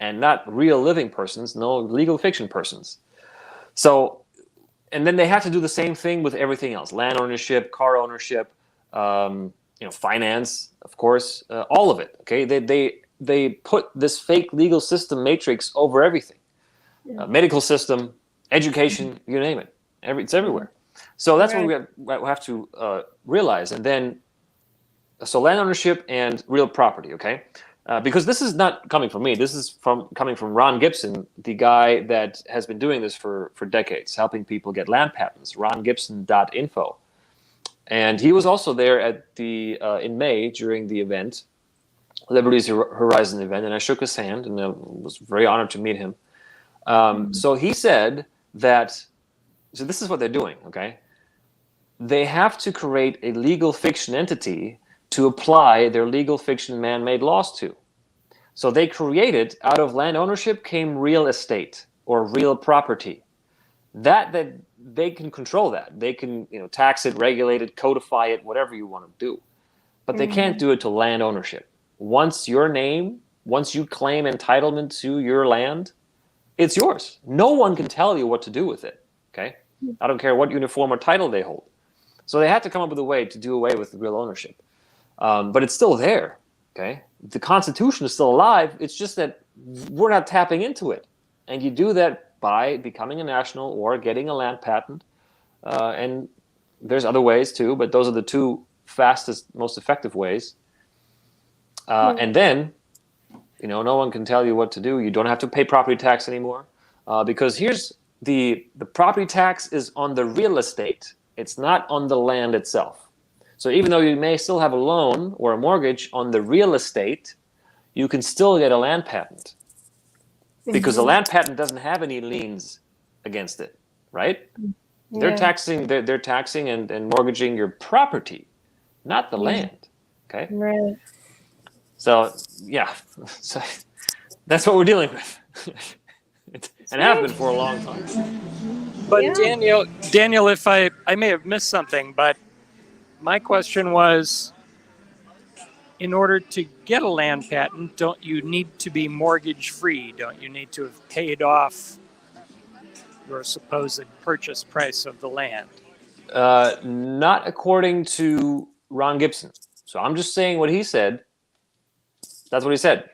S12: and not real living persons, no legal fiction persons. So, and then they have to do the same thing with everything else: land ownership, car ownership, finance, of course, all of it. Okay, they put this fake legal system matrix over everything, medical system, education, you name it. It's everywhere. So that's what we have to realize. And then, so land ownership and real property. Okay. Because this is not coming from me. This is coming from Ron Gibson, the guy that has been doing this for decades, helping people get land patents. RonGibson.info, and he was also there at the in May during the event, Liberty's Horizon event, and I shook his hand and I was very honored to meet him. So he said that. So this is what they're doing. Okay, they have to create a legal fiction entity to apply their legal fiction man-made laws to. So they created, out of land ownership came real estate or real property. That they can control that. They can tax it, regulate it, codify it, whatever you want to do. But they can't do it to land ownership. Once you claim entitlement to your land, it's yours. No one can tell you what to do with it. Okay, I don't care what uniform or title they hold. So they had to come up with a way to do away with the real ownership. But it's still there. Okay, the Constitution is still alive. It's just that we're not tapping into it, and you do that by becoming a national or getting a land patent. And there's other ways too, but those are the two fastest, most effective ways. And then, no one can tell you what to do. You don't have to pay property tax anymore, because here's the property tax is on the real estate. It's not on the land itself. So even though you may still have a loan or a mortgage on the real estate, you can still get a land patent, because a land patent doesn't have any liens against it, right? They're taxing and mortgaging your property, not the land. Okay.
S13: Right.
S12: So yeah, so that's what we're dealing with, and have been for a long time.
S1: But Daniel, if I may have missed something, but my question was, in order to get a land patent, don't you need to be mortgage free? Don't you need to have paid off your supposed purchase price of the land?
S12: Not according to Ron Gibson. So I'm just saying what he said. That's what he said.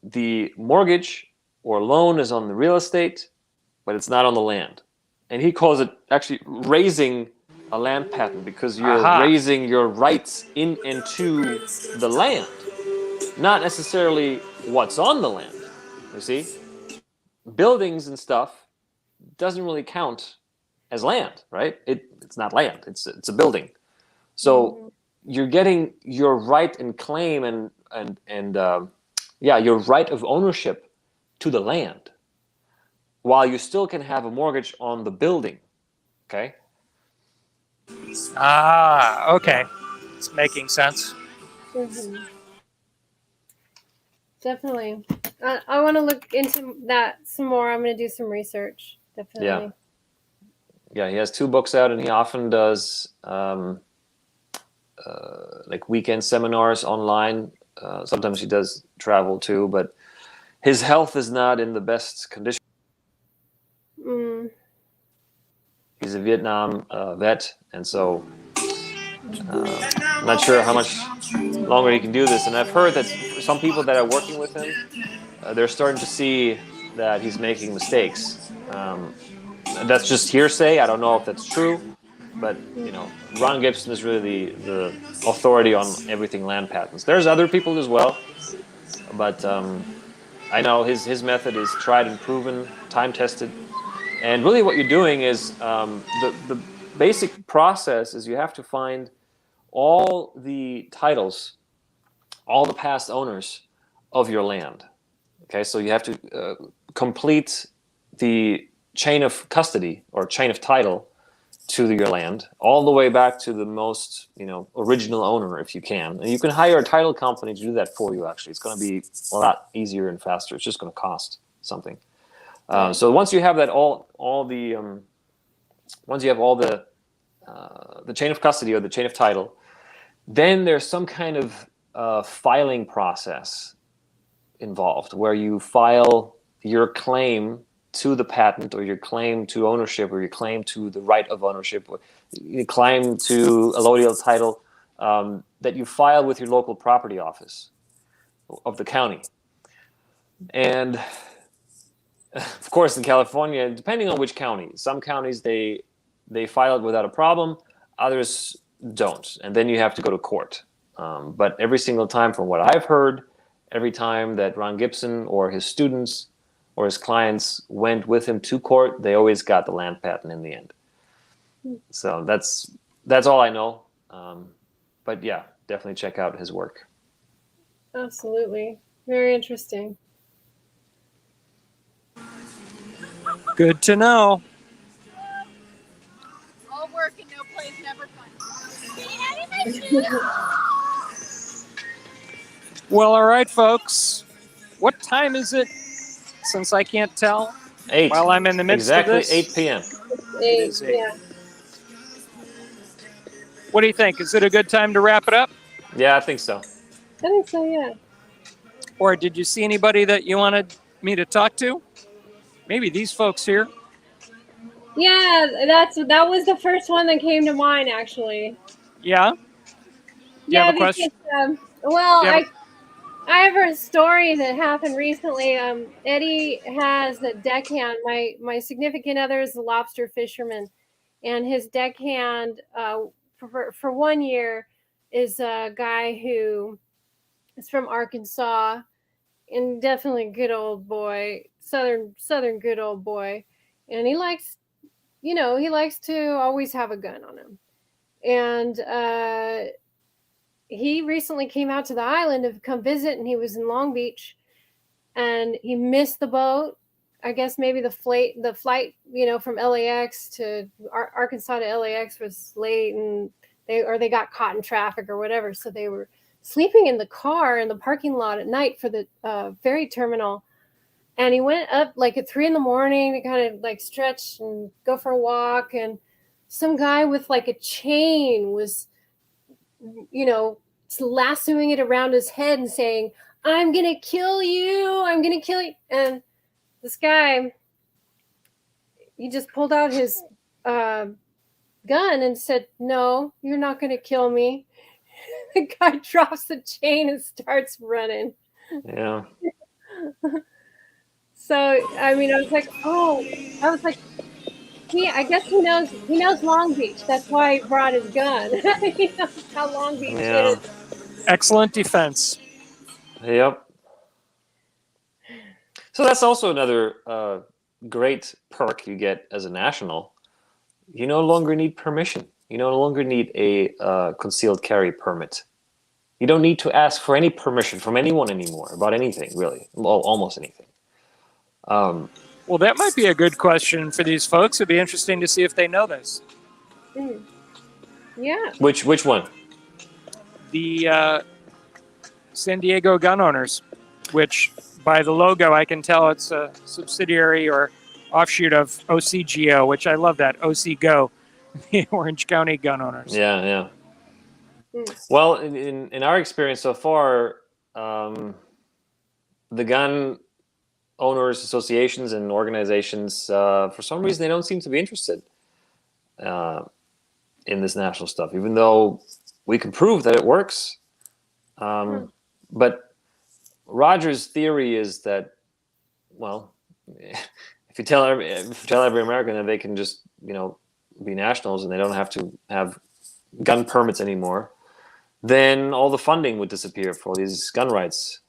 S12: The mortgage or loan is on the real estate, but it's not on the land. And he calls it actually raising a land patent, because you're raising your rights into the land, not necessarily what's on the land. You see, buildings and stuff doesn't really count as land, right? It's not land. It's a building. So you're getting your right and claim and your right of ownership to the land, while you still can have a mortgage on the building. Okay.
S1: Okay. It's making sense.
S13: Definitely. I want to look into that some more. I'm going to do some research. Definitely.
S12: Yeah, he has 2 books out, and he often does like weekend seminars online. Sometimes he does travel too, but his health is not in the best condition. He's a Vietnam vet, and so I'm not sure how much longer he can do this. And I've heard that some people that are working with him, they're starting to see that he's making mistakes. That's just hearsay. I don't know if that's true, but Ron Gibson is really the authority on everything land patents. There's other people as well, but I know his method is tried and proven, time tested. And really what you're doing is the basic process is you have to find all the titles, all the past owners of your land. Okay, so you have to complete the chain of custody or chain of title to your land, all the way back to the most original owner if you can. And you can hire a title company to do that for you. Actually, it's going to be a lot easier and faster. It's just going to cost something. So once you have that, once you have all the chain of custody or the chain of title, then there's some kind of filing process involved where you file your claim to the patent, or your claim to ownership, or your claim to the right of ownership, or your claim to allodial title that you file with your local property office of the county. And of course, in California, depending on which county, some counties they file it without a problem, others don't, and then you have to go to court. But every single time, from what I've heard, every time that Ron Gibson or his students or his clients went with him to court, they always got the land patent in the end. So that's all I know. But yeah, definitely check out his work.
S13: Absolutely. Very interesting.
S1: Good to know.
S5: All work and no play is never fun.
S1: Well, all right, folks. What time is it? Since I can't tell.
S12: 8.
S1: While I'm in the midst
S12: exactly
S1: of this.
S12: 8 p.m.
S13: 8, yeah.
S1: What do you think? Is it a good time to wrap it up?
S12: Yeah, I think so.
S13: I think so, yeah.
S1: Or did you see anybody that you wanted me to talk to? Maybe these folks here.
S13: Yeah, that was the first one that came to mind, actually.
S1: Yeah. Do you have a question?
S13: Because well,
S1: Do you have
S13: I have a story that happened recently. Eddie has a deckhand. My significant other is a lobster fisherman, and his deckhand for 1 year is a guy who is from Arkansas, and definitely a good old boy, southern good old boy, and he likes to always have a gun on him, and he recently came out to the island to come visit, and he was in Long Beach, and he missed the boat. I guess maybe the flight, from LAX to Arkansas to LAX was late, and they got caught in traffic or whatever. So they were sleeping in the car in the parking lot at night for the ferry terminal. And he went up like at 3 a.m. to kind of like stretch and go for a walk. And some guy with like a chain was, lassoing it around his head and saying, "I'm going to kill you. I'm going to kill you." And this guy, he just pulled out his gun and said, "No, you're not going to kill me." The guy drops the chain and starts running.
S12: Yeah.
S13: So, I mean, I was like, I guess he knows Long Beach. That's why he brought his gun. He knows how Long Beach is.
S1: Excellent defense.
S12: Yep. So that's also another great perk you get as a national. You no longer need permission. You no longer need a concealed carry permit. You don't need to ask for any permission from anyone anymore about anything, really. Well, almost anything.
S1: Well, that might be a good question for these folks. It'd be interesting to see if they know this.
S13: Yeah.
S12: Which one?
S1: The San Diego gun owners, which by the logo I can tell it's a subsidiary or offshoot of OCGO, which I love that, OCGO, the Orange County gun owners.
S12: Yeah. Well, in our experience so far, the gun owners associations and organizations, for some reason, they don't seem to be interested in this national stuff, even though we can prove that it works. But Roger's theory is that, well, if you tell every American that they can just, be nationals and they don't have to have gun permits anymore, then all the funding would disappear for these gun rights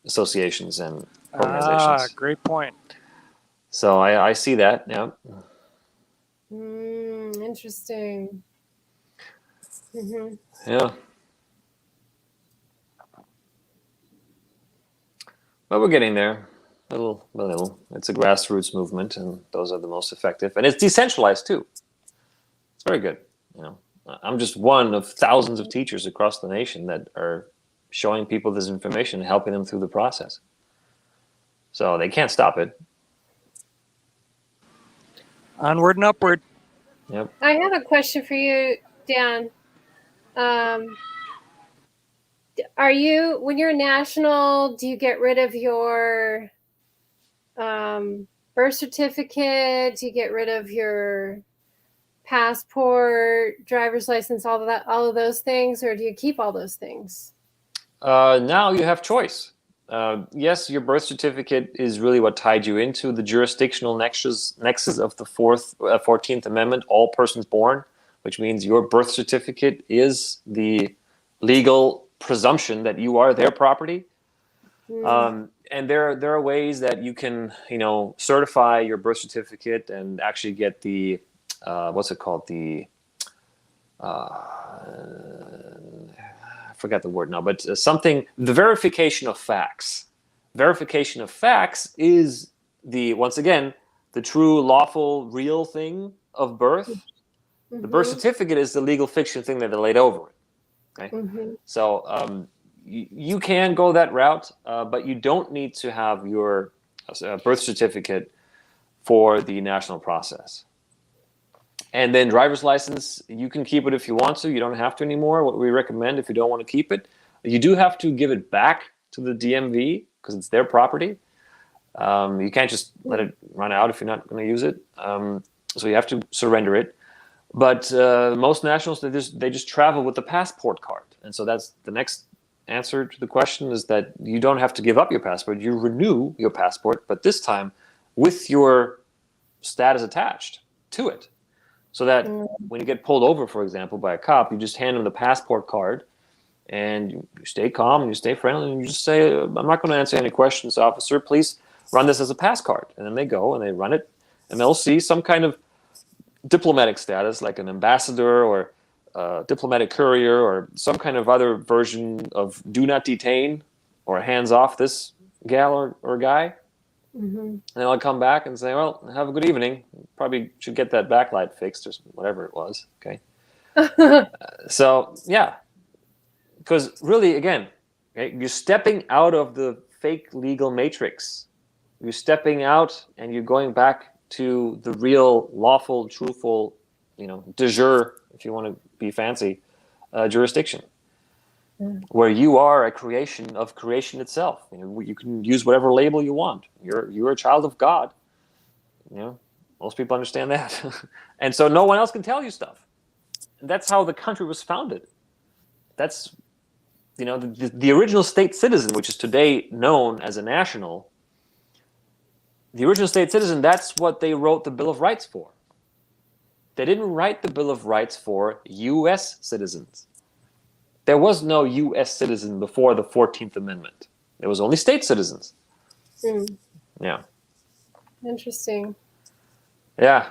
S12: associations and organizations.
S1: Great point.
S12: So I see that. Yeah.
S13: Interesting.
S12: Yeah. But we're getting there, little by little. It's a grassroots movement, and those are the most effective. And it's decentralized too. It's very good. I'm just one of thousands of teachers across the nation that are showing people this information and helping them through the process. So they can't stop it.
S1: Onward and upward.
S12: Yep.
S13: I have a question for you, Dan. When you're national, do you get rid of your birth certificate? Do you get rid of your passport, driver's license, all of those things, or do you keep all those things?
S12: Now you have choice. Yes, your birth certificate is really what tied you into the jurisdictional nexus of the 14th Amendment, all persons born, which means your birth certificate is the legal presumption that you are their property. And there are ways that you can, certify your birth certificate and actually get the, what's it called? The, I forgot the word now, but the verification of facts. Verification of facts is once again, the true, lawful, real thing of birth. The birth certificate is the legal fiction thing that they laid over it. Okay? So you can go that route, but you don't need to have your birth certificate for the national process. And then driver's license, you can keep it if you want to. You don't have to anymore. What we recommend if you don't want to keep it, you do have to give it back to the DMV because it's their property. You can't just let it run out if you're not going to use it. So you have to surrender it. But most nationals, they just travel with the passport card. And so that's the next answer to the question, is that you don't have to give up your passport. You renew your passport, but this time with your status attached to it. So that when you get pulled over, for example, by a cop, you just hand them the passport card, and you stay calm and you stay friendly, and you just say, I'm not going to answer any questions, officer. Please run this as a pass card. And then they go and they run it, and they'll see some kind of diplomatic status, like an ambassador or diplomatic courier or some kind of other version of do not detain or hands off this gal or guy. And then I'll come back and say, well, have a good evening. Probably should get that backlight fixed or whatever it was. Okay. So, yeah. Because really, again, okay, you're stepping out of the fake legal matrix. You're stepping out and you're going back to the real, lawful, truthful, de jure, if you want to be fancy, jurisdiction. Where you are a creation of creation itself. You can use whatever label you want. You're a child of God. Most people understand that. And so no one else can tell you stuff. And that's how the country was founded. That's, the original state citizen, which is today known as a national, the original state citizen, that's what they wrote the Bill of Rights for. They didn't write the Bill of Rights for U.S. citizens. There was no U.S. citizen before the 14th Amendment. There was only state citizens. Yeah.
S13: Interesting.
S12: Yeah.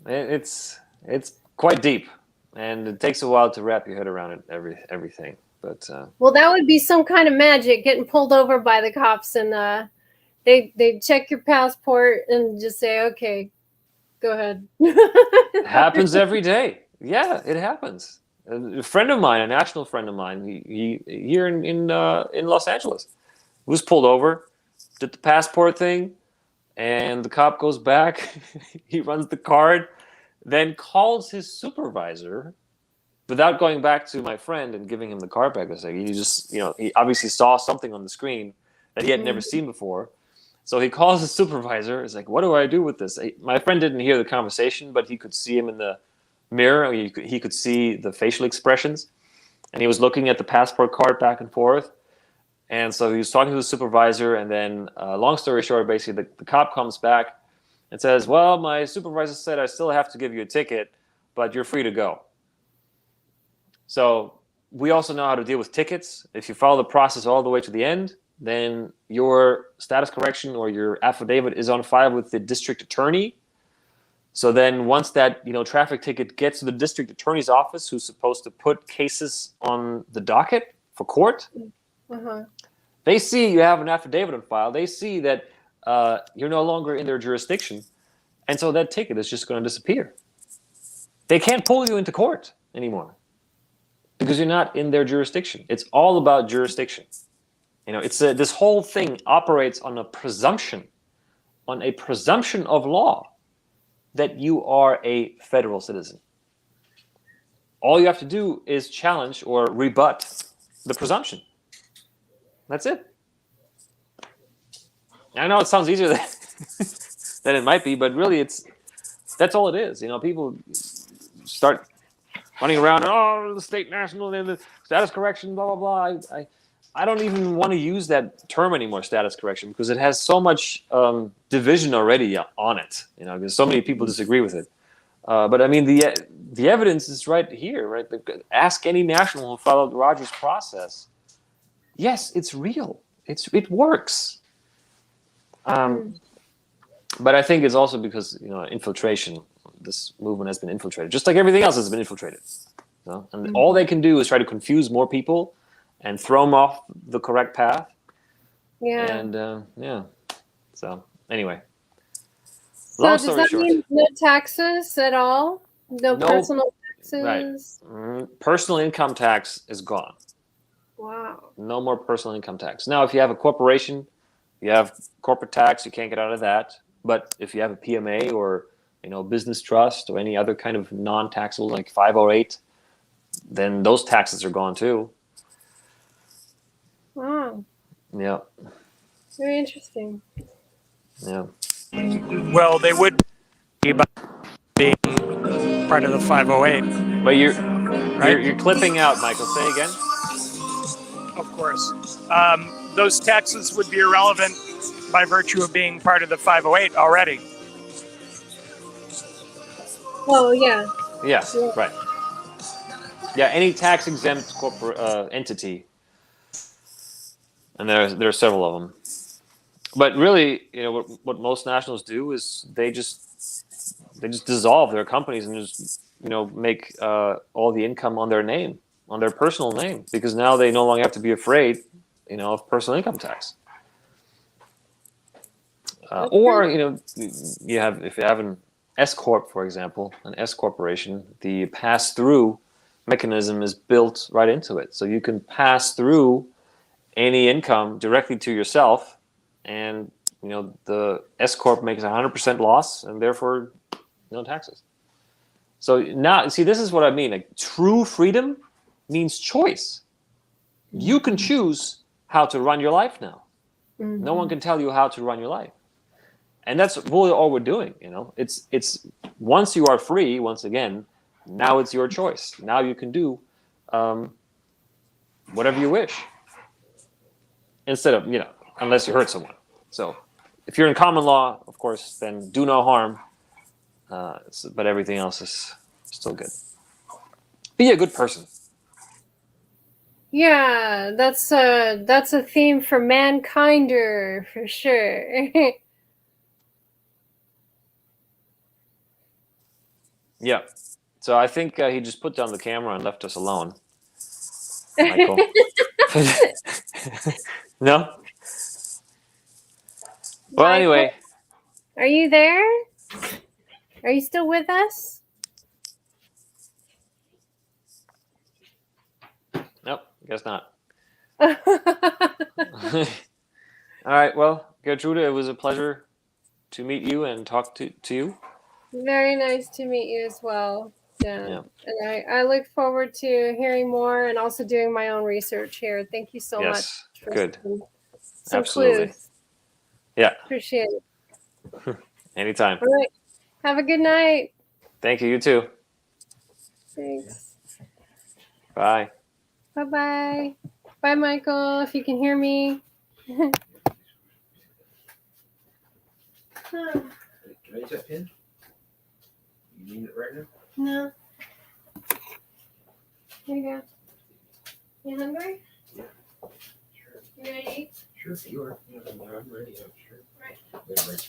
S12: It's quite deep, and it takes a while to wrap your head around it, everything. But
S13: well, that would be some kind of magic, getting pulled over by the cops, and they check your passport and just say, okay, go ahead.
S12: it happens every day. Yeah, it happens. A friend of mine, a national friend of mine, he here in Los Angeles, was pulled over, did the passport thing, and the cop goes back. He runs the card, then calls his supervisor, without going back to my friend and giving him the card back. He just, he obviously saw something on the screen that he had never seen before. So he calls his supervisor. He's like, what do I do with this? My friend didn't hear the conversation, but he could see him in the mirror. He could see the facial expressions, and he was looking at the passport card back and forth. And so he was talking to the supervisor, and then long story short, basically the cop comes back and says, well, my supervisor said I still have to give you a ticket, but you're free to go. So we also know how to deal with tickets. If you follow the process all the way to the end, then your status correction or your affidavit is on file with the district attorney. So then once that traffic ticket gets to the district attorney's office, who's supposed to put cases on the docket for court, they see you have an affidavit on file. They see that you're no longer in their jurisdiction. And so that ticket is just going to disappear. They can't pull you into court anymore because you're not in their jurisdiction. It's all about jurisdiction. It's this whole thing operates on a presumption of law that you are a federal citizen. All you have to do is challenge or rebut the presumption. That's it. I know it sounds easier than it might be, but really that's all it is. People start running around, the state national and the status correction, blah, blah, blah. I don't even want to use that term anymore, status correction, because it has so much division already on it. Because so many people disagree with it. But I mean, the evidence is right here, right? Ask any national who followed Roger's process. Yes, it's real. It works. But I think it's also because infiltration. This movement has been infiltrated, just like everything else has been infiltrated. And all they can do is try to confuse more people and throw them off the correct path.
S13: Yeah.
S12: And So anyway.
S13: So does that mean no taxes at all? No personal taxes?
S12: Right. Personal income tax is gone.
S13: Wow.
S12: No more personal income tax. Now, if you have a corporation, you have corporate tax, you can't get out of that. But if you have a PMA or business trust or any other kind of non-taxable like 508, then those taxes are gone too.
S13: Wow.
S12: Yeah.
S13: Very interesting.
S12: Yeah.
S1: Well, they would be by being part of the 508.
S12: But
S1: right?
S12: you're clipping out, Michael. Say again.
S1: Of course. Those taxes would be irrelevant by virtue of being part of the 508 already.
S13: Oh, yeah.
S12: Yeah, right. Yeah, any tax exempt entity, and there are several of them. But really, what most nationals do is they just dissolve their companies and just make all the income on their name, on their personal name, because now they no longer have to be afraid, of personal income tax. Or if you have an S corp, for example, an S corporation, the pass-through mechanism is built right into it, so you can pass through any income directly to yourself, and the S corp makes 100% loss, and therefore no taxes. So now, see, this is what I mean. Like, true freedom means choice. You can choose how to run your life now.
S13: Mm-hmm.
S12: No one can tell you how to run your life. And that's really all we're doing, It's once you are free, once again, now it's your choice. Now you can do whatever you wish. Instead of, unless you hurt someone. So if you're in common law, of course, then do no harm. But everything else is still good. Be a good person.
S13: Yeah, that's a theme for ManKinder for sure.
S12: Yeah. So I think he just put down the camera and left us alone. Michael. No? Well, anyway.
S13: Are you there? Are you still with us?
S12: Nope, guess not. All right, well, Gertrude, it was a pleasure to meet you and talk to you.
S13: Very nice to meet you as well, Dan. Yeah. And I look forward to hearing more and also doing my own research here. Thank you so much. For
S12: Good.
S13: some
S12: Absolutely.
S13: Clues.
S12: Yeah.
S13: Appreciate it.
S12: Anytime.
S13: All right. Have a good night.
S12: Thank you. You too.
S13: Thanks.
S12: Bye.
S13: Bye-bye. Bye, Michael, if you can hear me.
S16: Can I use that pen? You need it right now?
S13: No. Here you go. You hungry?
S16: Yeah. Sure.
S13: You ready to eat?
S16: Sure. You are. Yeah, I'm ready. I'm sure.
S13: Right.
S16: Wait,